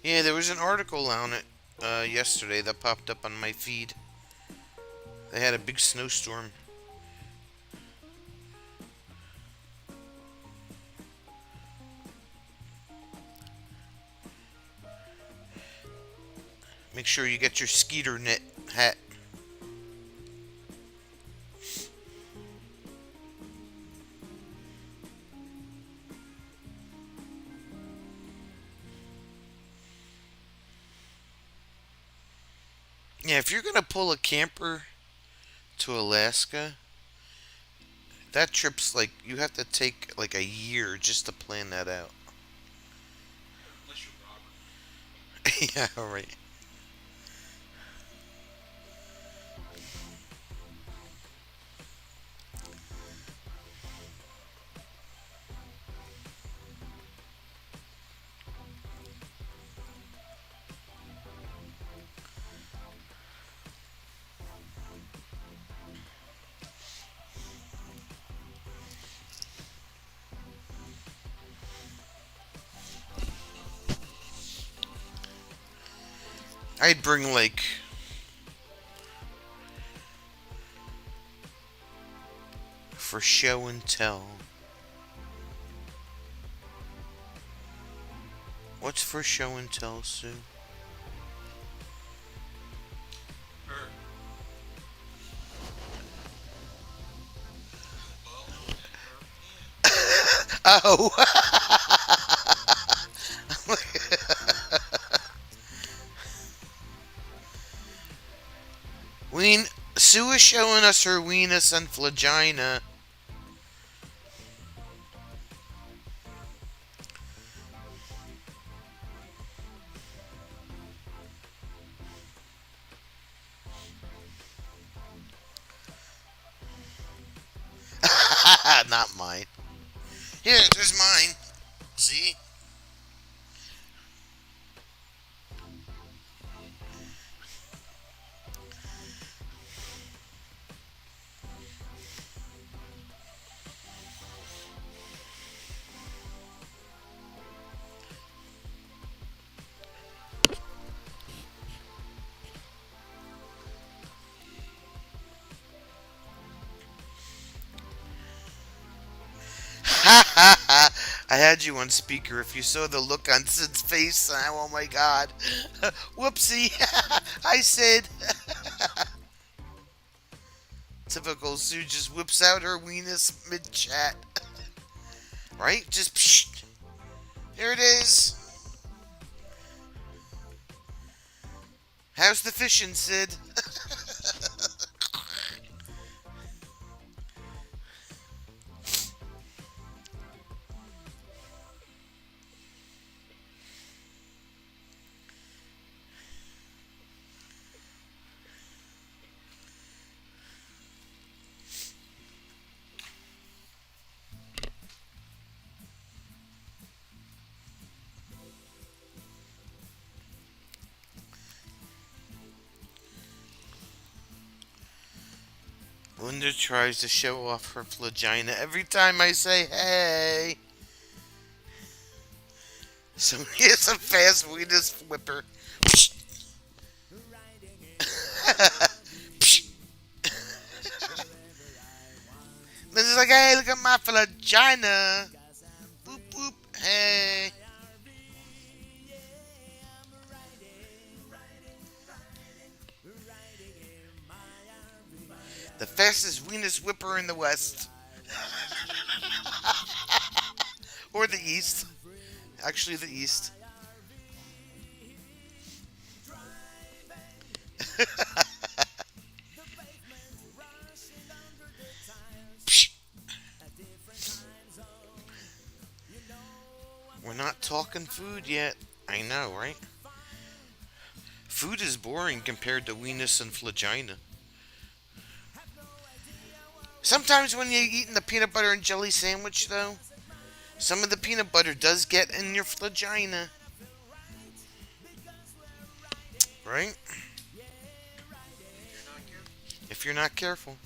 Yeah, there was an article on it yesterday that popped up on my feed. They had a big snowstorm. Make sure you get your skeeter net hat. Yeah, if you're gonna pull a camper to Alaska, that trip's like you have to take like a year just to plan that out. Unless you're Robert. Yeah, right. I'd bring like for show and tell. What's for show and tell, Sue? Her, well, Oh! Ween Sue is showing us her weenus and flagina. Not mine. Here, there's mine. See? I had you on speaker. If you saw the look on Sid's face, oh my god. Whoopsie. Hi, Sid. Typical Sue just whips out her weenus mid chat. Right? Just psh. There it is. How's the fishing, Sid? Linda tries to show off her vagina every time I say hey. So here's a fast weenus whipper. Linda's like, hey, look at my vagina. Boop boop. Hey. The fastest weenus whipper in the West. Or the East. Actually, the East. We're not talking food yet. I know, right? Food is boring compared to weenus and flagina. Sometimes when you're eating the peanut butter and jelly sandwich, though, some of the peanut butter does get in your vagina. Right? If you're not careful.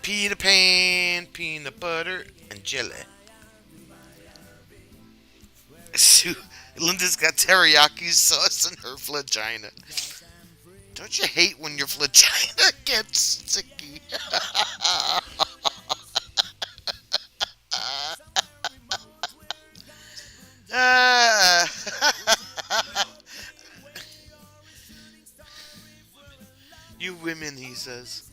Peter Pan, peanut butter, and jelly. Linda's got teriyaki sauce in her vagina. Don't you hate when your vagina gets sticky? Ah. You women, he says.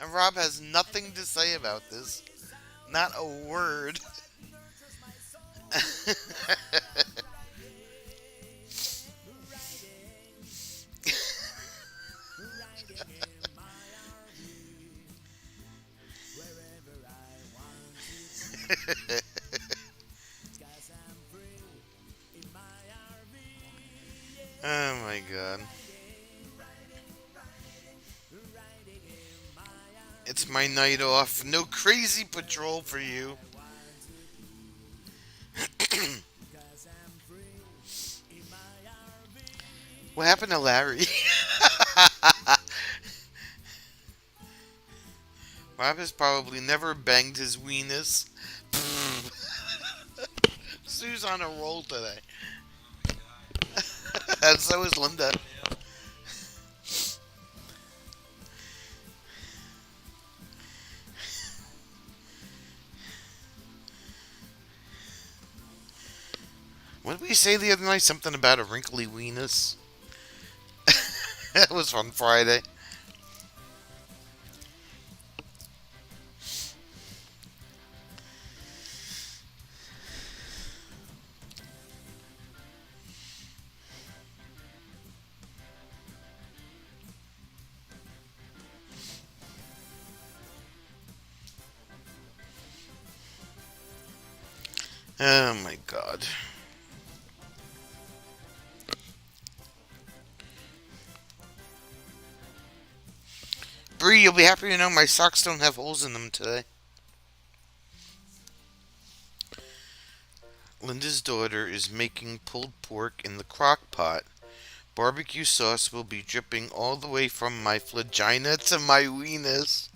And Rob has nothing to say about this. Not a word. Oh my god. It's my night off. No crazy patrol for you. What happened to Larry? Rob has probably never banged his weenus. Sue's on a roll today. Oh my god. And so is Linda. Yeah. What did we say the other night? Something about a wrinkly weenus? That was on Friday. Oh my god. Bree, you'll be happy to know my socks don't have holes in them today. Linda's daughter is making pulled pork in the crock pot. Barbecue sauce will be dripping all the way from my flagina to my weenus.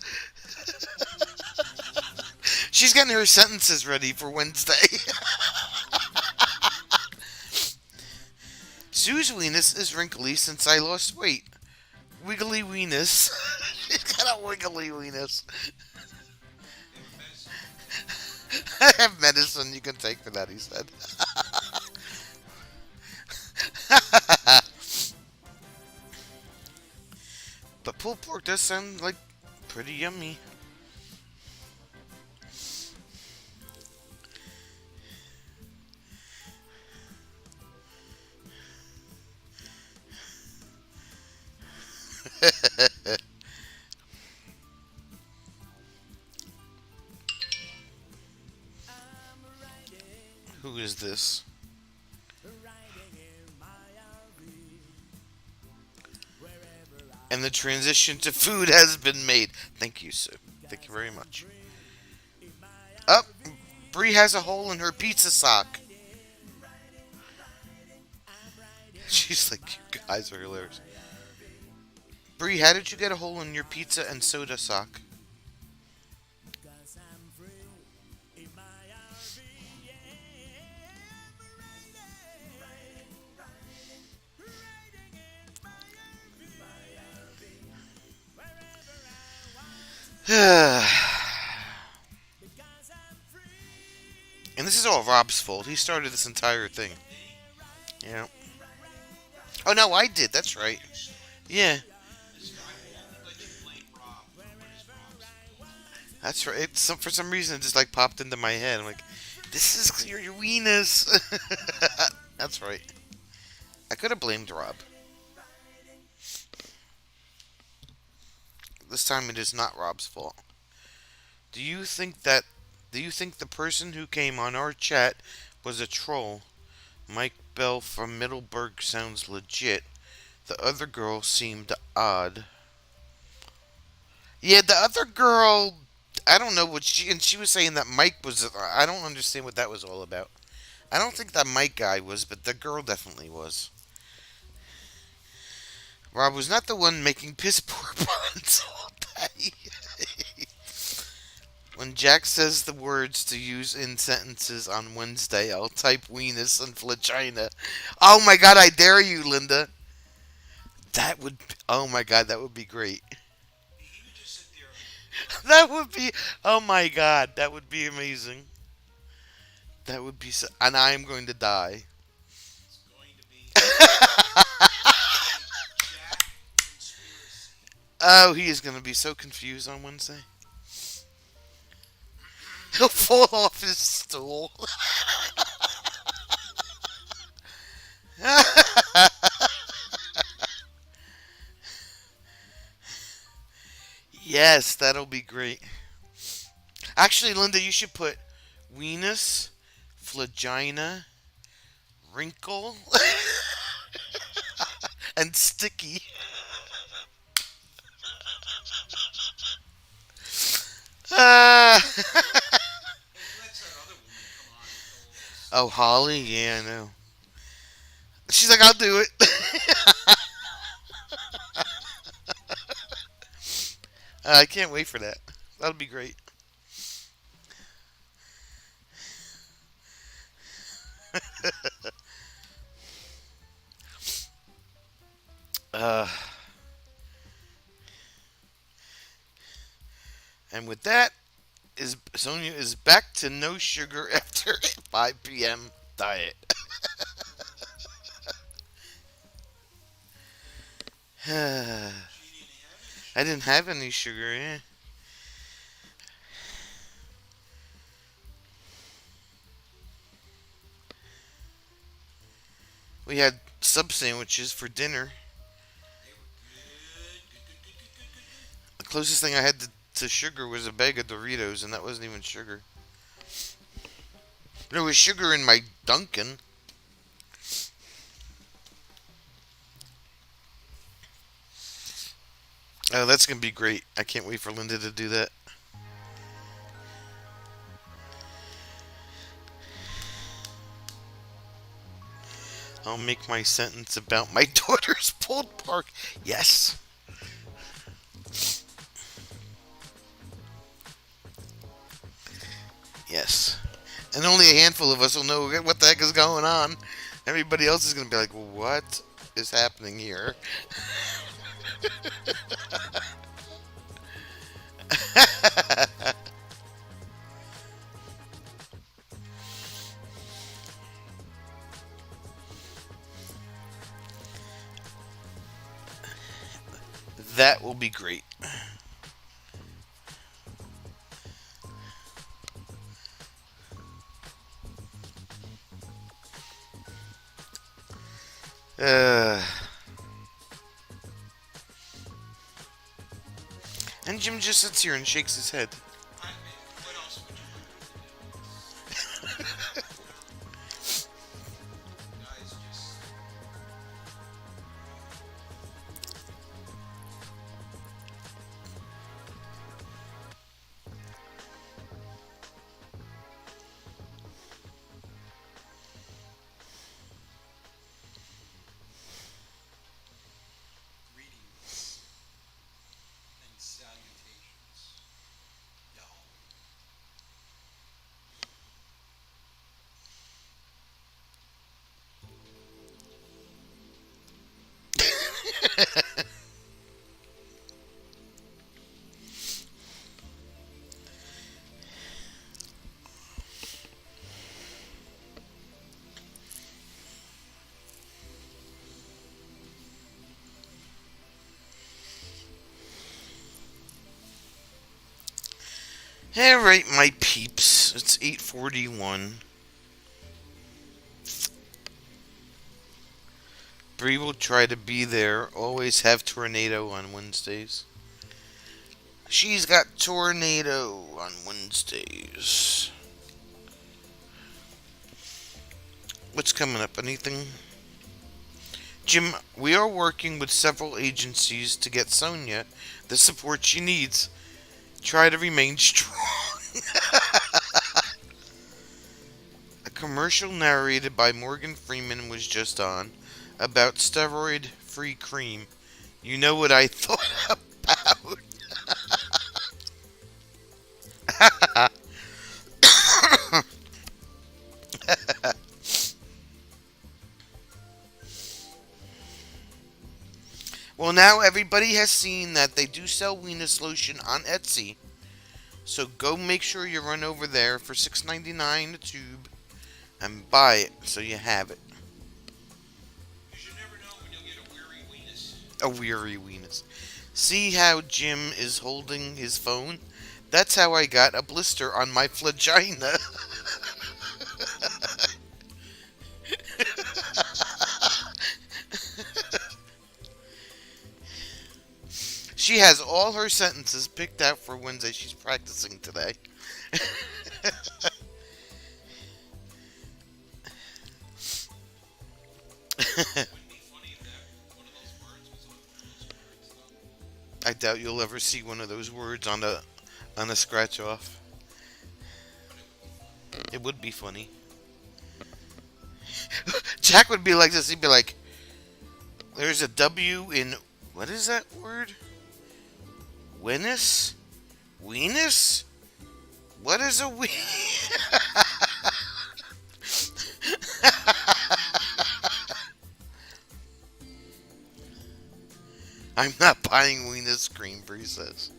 She's getting her sentences ready for Wednesday. Sue's weenus is wrinkly since I lost weight. Wiggly weenus. She's got a wiggly weenus. I have medicine you can take for that, he said. But pulled pork does sound like pretty yummy. Who is this? And the transition to food has been made. Thank you, Sue. Thank you very much. Up, Bree has a hole in her pizza sock. She's like, you guys are hilarious. Bree, how did you get a hole in your pizza and soda sock? And this is all Rob's fault. He started this entire thing. Yeah. Oh, no, I did. That's right. Yeah. That's right. For some reason, it just like popped into my head. I'm like, this is your weenus. That's right. I could have blamed Rob. This time it is not Rob's fault. Do you think the person who came on our chat was a troll? Mike Bell from Middleburg sounds legit. The other girl seemed odd. Yeah, the other girl, I don't know what she was saying that Mike was. I don't understand what that was all about. I don't think that Mike guy was, but the girl definitely was. Rob was not the one making piss poor puns all day. When Jack says the words to use in sentences on Wednesday, I'll type weenus and flagina. Oh my god, I dare you, Linda. Oh my god, that would be great. That would be, oh my god, that would be amazing. That would be so, and I am going to die. It's going to be Jack conspiracy. Oh, he is going to be so confused on Wednesday. He'll fall off his stool. Yes, that'll be great. Actually, Linda, you should put weenus, flagina, wrinkle, and sticky. Oh, Holly? Yeah, I know. She's like, I'll do it. I can't wait for that. That'll be great. Uh, and with that, is Sonia is back to no sugar after 5 p.m. diet. I She didn't have any didn't have any sugar, yeah. We had sub sandwiches for dinner. They were good, good, good, good, good, good, good, good. The closest thing I had to sugar was a bag of Doritos, and that wasn't even sugar. There was sugar in my Dunkin'. Oh, that's gonna be great. I can't wait for Linda to do that. I'll make my sentence about my daughter's pulled pork. Yes. Yes. And only a handful of us will know what the heck is going on. Everybody else is going to be like, what is happening here? That will be great. Uh, and Jim just sits here and shakes his head. What else would you like me to do? Guys, just greetings and salutations, y'all. Alright, my peeps. It's 8:41. Bree will try to be there. Always have Tornado on Wednesdays. She's got Tornado on Wednesdays. What's coming up? Anything? Jim, we are working with several agencies to get Sonia the support she needs. Try to remain strong. A commercial narrated by Morgan Freeman was just on about steroid-free cream. You know what I thought about? Well, now everybody has seen that they do sell Venus lotion on Etsy. So go make sure you run over there for $6.99 a tube and buy it so you have it. You should never know when you'll get a weary weenus. A weary weenus. See how Jim is holding his phone? That's how I got a blister on my flagina. She has all her sentences picked out for Wednesday. She's practicing today. Wouldn't it be funny if that one of those words was on those words, though? I doubt you'll ever see one of those words on a scratch off. But it would be fun. It would be funny. Jack would be like this. He'd be like, "There's a W in what is that word? Wenis? Weenus? What is a ween? I'm not buying Weenus cream, Bree says.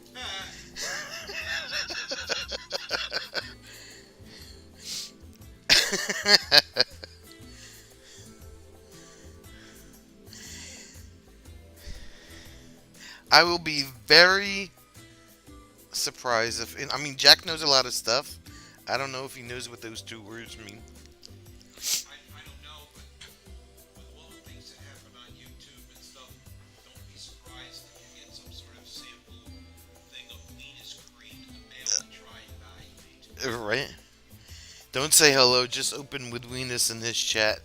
I will be very surprised if. I mean, Jack knows a lot of stuff. I don't know if he knows what those two words mean. I don't know, but with all the things that happen on YouTube and stuff, don't be surprised if you get some sort of sample thing of Venus cream in the mail to try and evaluate. Right? Don't say hello, just open with Weenus in his chat.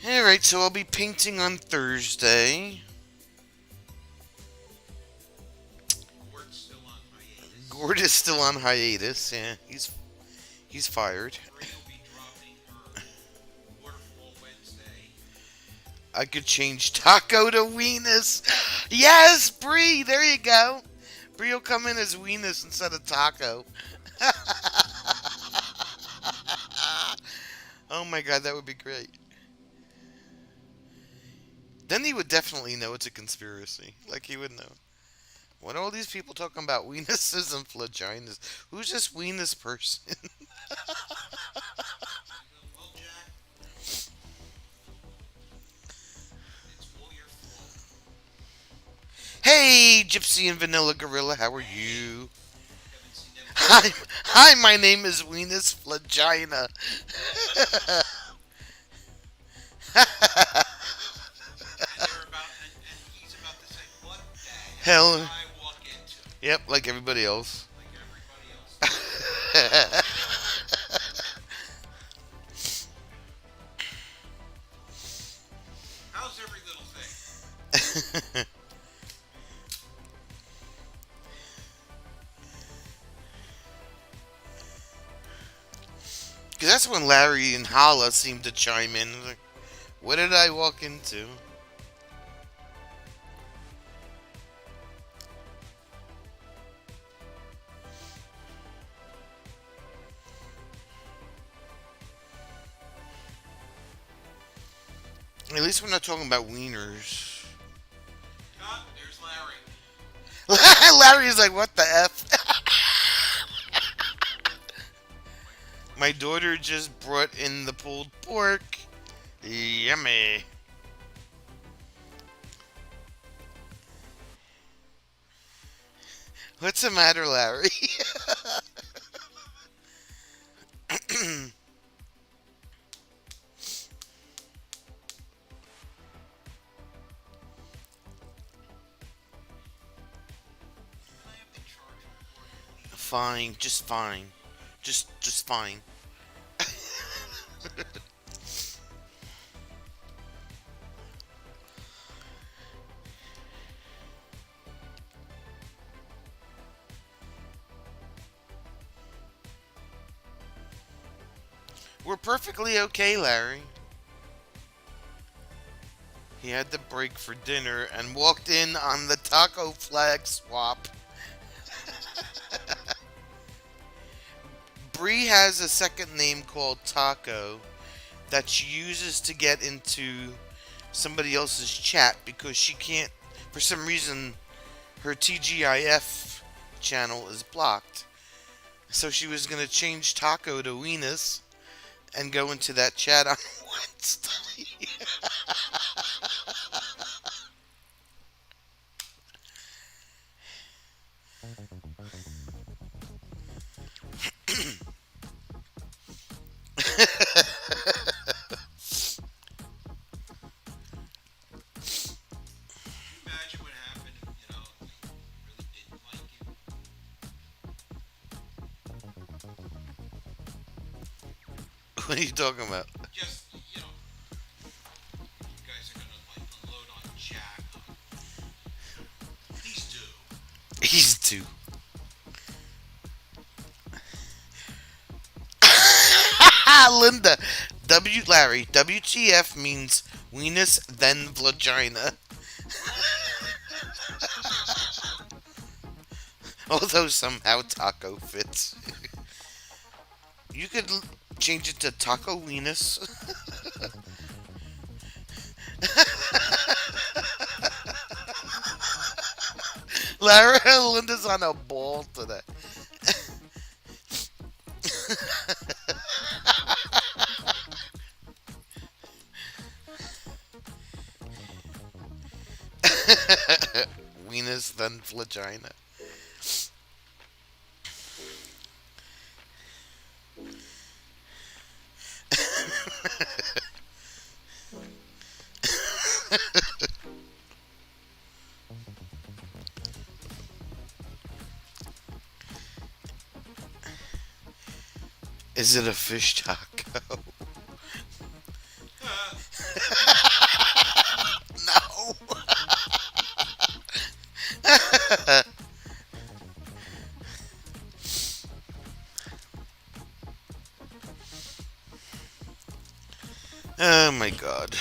Alright, so I'll be painting on Thursday. Gord's still on hiatus. Gord is still on hiatus. Yeah, he's fired. Bree will be dropping her waterfall Wednesday. I could change Taco to Weenus. Yes, Bree, there you go. Bree will come in as Weenus instead of Taco. Oh my god, that would be great. Then he would definitely know it's a conspiracy. Like, he would know. What are all these people talking about? Weenuses and flaginas. Who's this Weenus person? Well, Jack, it's all your fault. Hey, Gypsy and Vanilla Gorilla, how are you? Haven't seen them. Hi, my name is Weenus Flagina. And they're about, and he's about to say, what the Hell. hell did I walk into? Yep, like everybody else. Like everybody else. How's every little thing? Because that's when Larry and Hala seemed to chime in. Like, what did I walk into? At least we're not talking about wieners. Ah, there's Larry. Larry's like, what the F? My daughter just brought in the pulled pork. Yummy. What's the matter, Larry? Can I have the charger for you, please? Fine, just fine. Just fine. We're perfectly okay, Larry. He had to break for dinner and walked in on the taco flag swap. Bree has a second name called Taco that she uses to get into somebody else's chat because she can't, for some reason, her TGIF channel is blocked. So she was going to change Taco to Weenus and go into that chat on Wednesday. Imagine what happened if, really didn't like you. What are you talking about? Just, you guys are gonna unload on Jack. Please do. He's two. Linda, Larry, WTF means weenus then vagina. Although somehow taco fits. You could change it to taco weenus. Lara and Linda's on a ball today. Weenus then vagina. Is it a fish taco? No. Oh my god.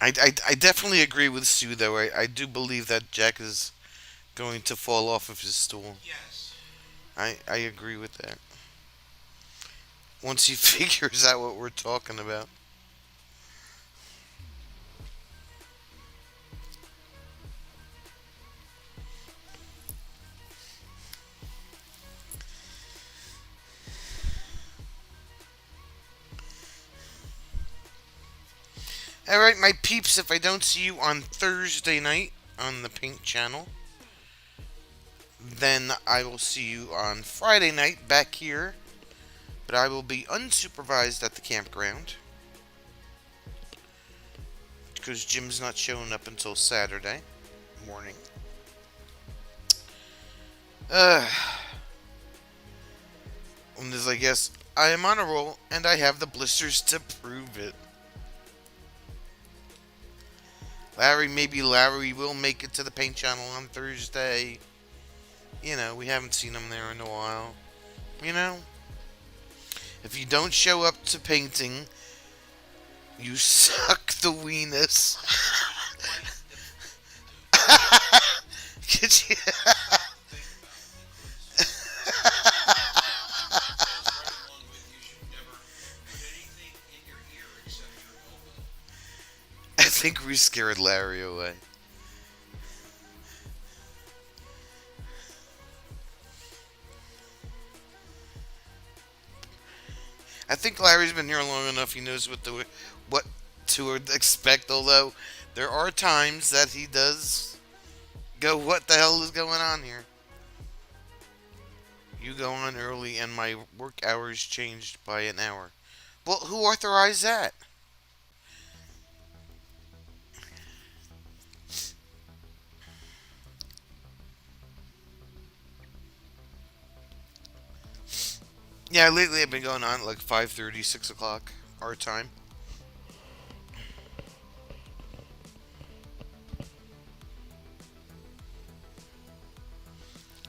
I definitely agree with Sue, though. I do believe that Jack is going to fall off of his stool. Yes. I agree with that. Once he figures out what we're talking about. Alright, my peeps, if I don't see you on Thursday night on the Pink Channel, then I will see you on Friday night back here. But I will be unsupervised at the campground. Because Jim's not showing up until Saturday morning. And as I guess, I am on a roll, and I have the blisters to prove it. Maybe Larry will make it to the Paint Channel on Thursday. You know, we haven't seen him there in a while. You know? If you don't show up to painting, you suck the weenus. Could you? I think we scared Larry away. I think Larry's been here long enough. He knows what to expect. Although there are times that he does go, "What the hell is going on here?" You go on early, and my work hours changed by an hour. Well, who authorized that? Yeah, lately I've been going on at like 5:30, 6 o'clock our time.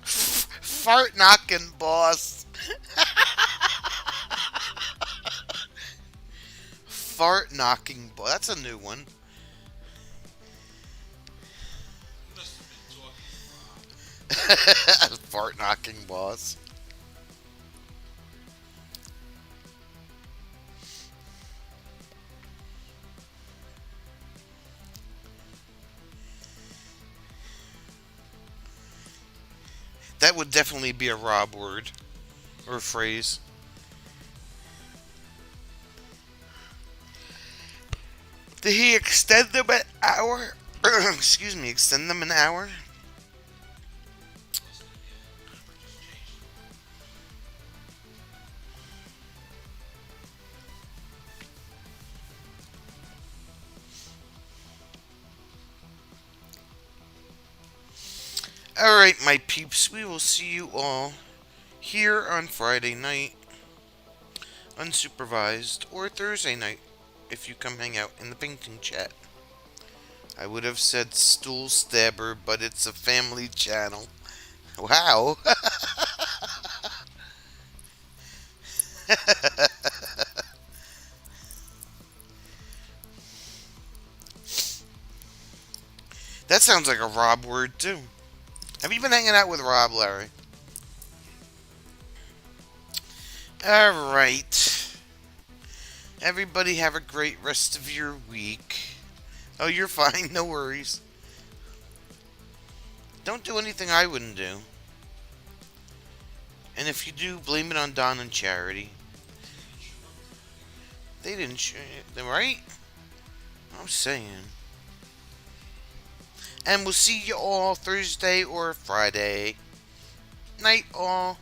Fart knocking, boss. Fart knocking, boss. That's a new one. Fart knocking, boss. That would definitely be a Rob word or phrase. Did he extend them an hour? Excuse me, extend them an hour? Alright, my peeps, we will see you all here on Friday night, unsupervised, or Thursday night, if you come hang out in the painting chat. I would have said stool stabber, but it's a family channel. Wow. That sounds like a Rob word, too. Have you been hanging out with Rob, Larry? Alright. Everybody have a great rest of your week. Oh, you're fine. No worries. Don't do anything I wouldn't do. And if you do, blame it on Don and Charity. They didn't show you, right? I'm saying. And we'll see you all Thursday or Friday. Night all.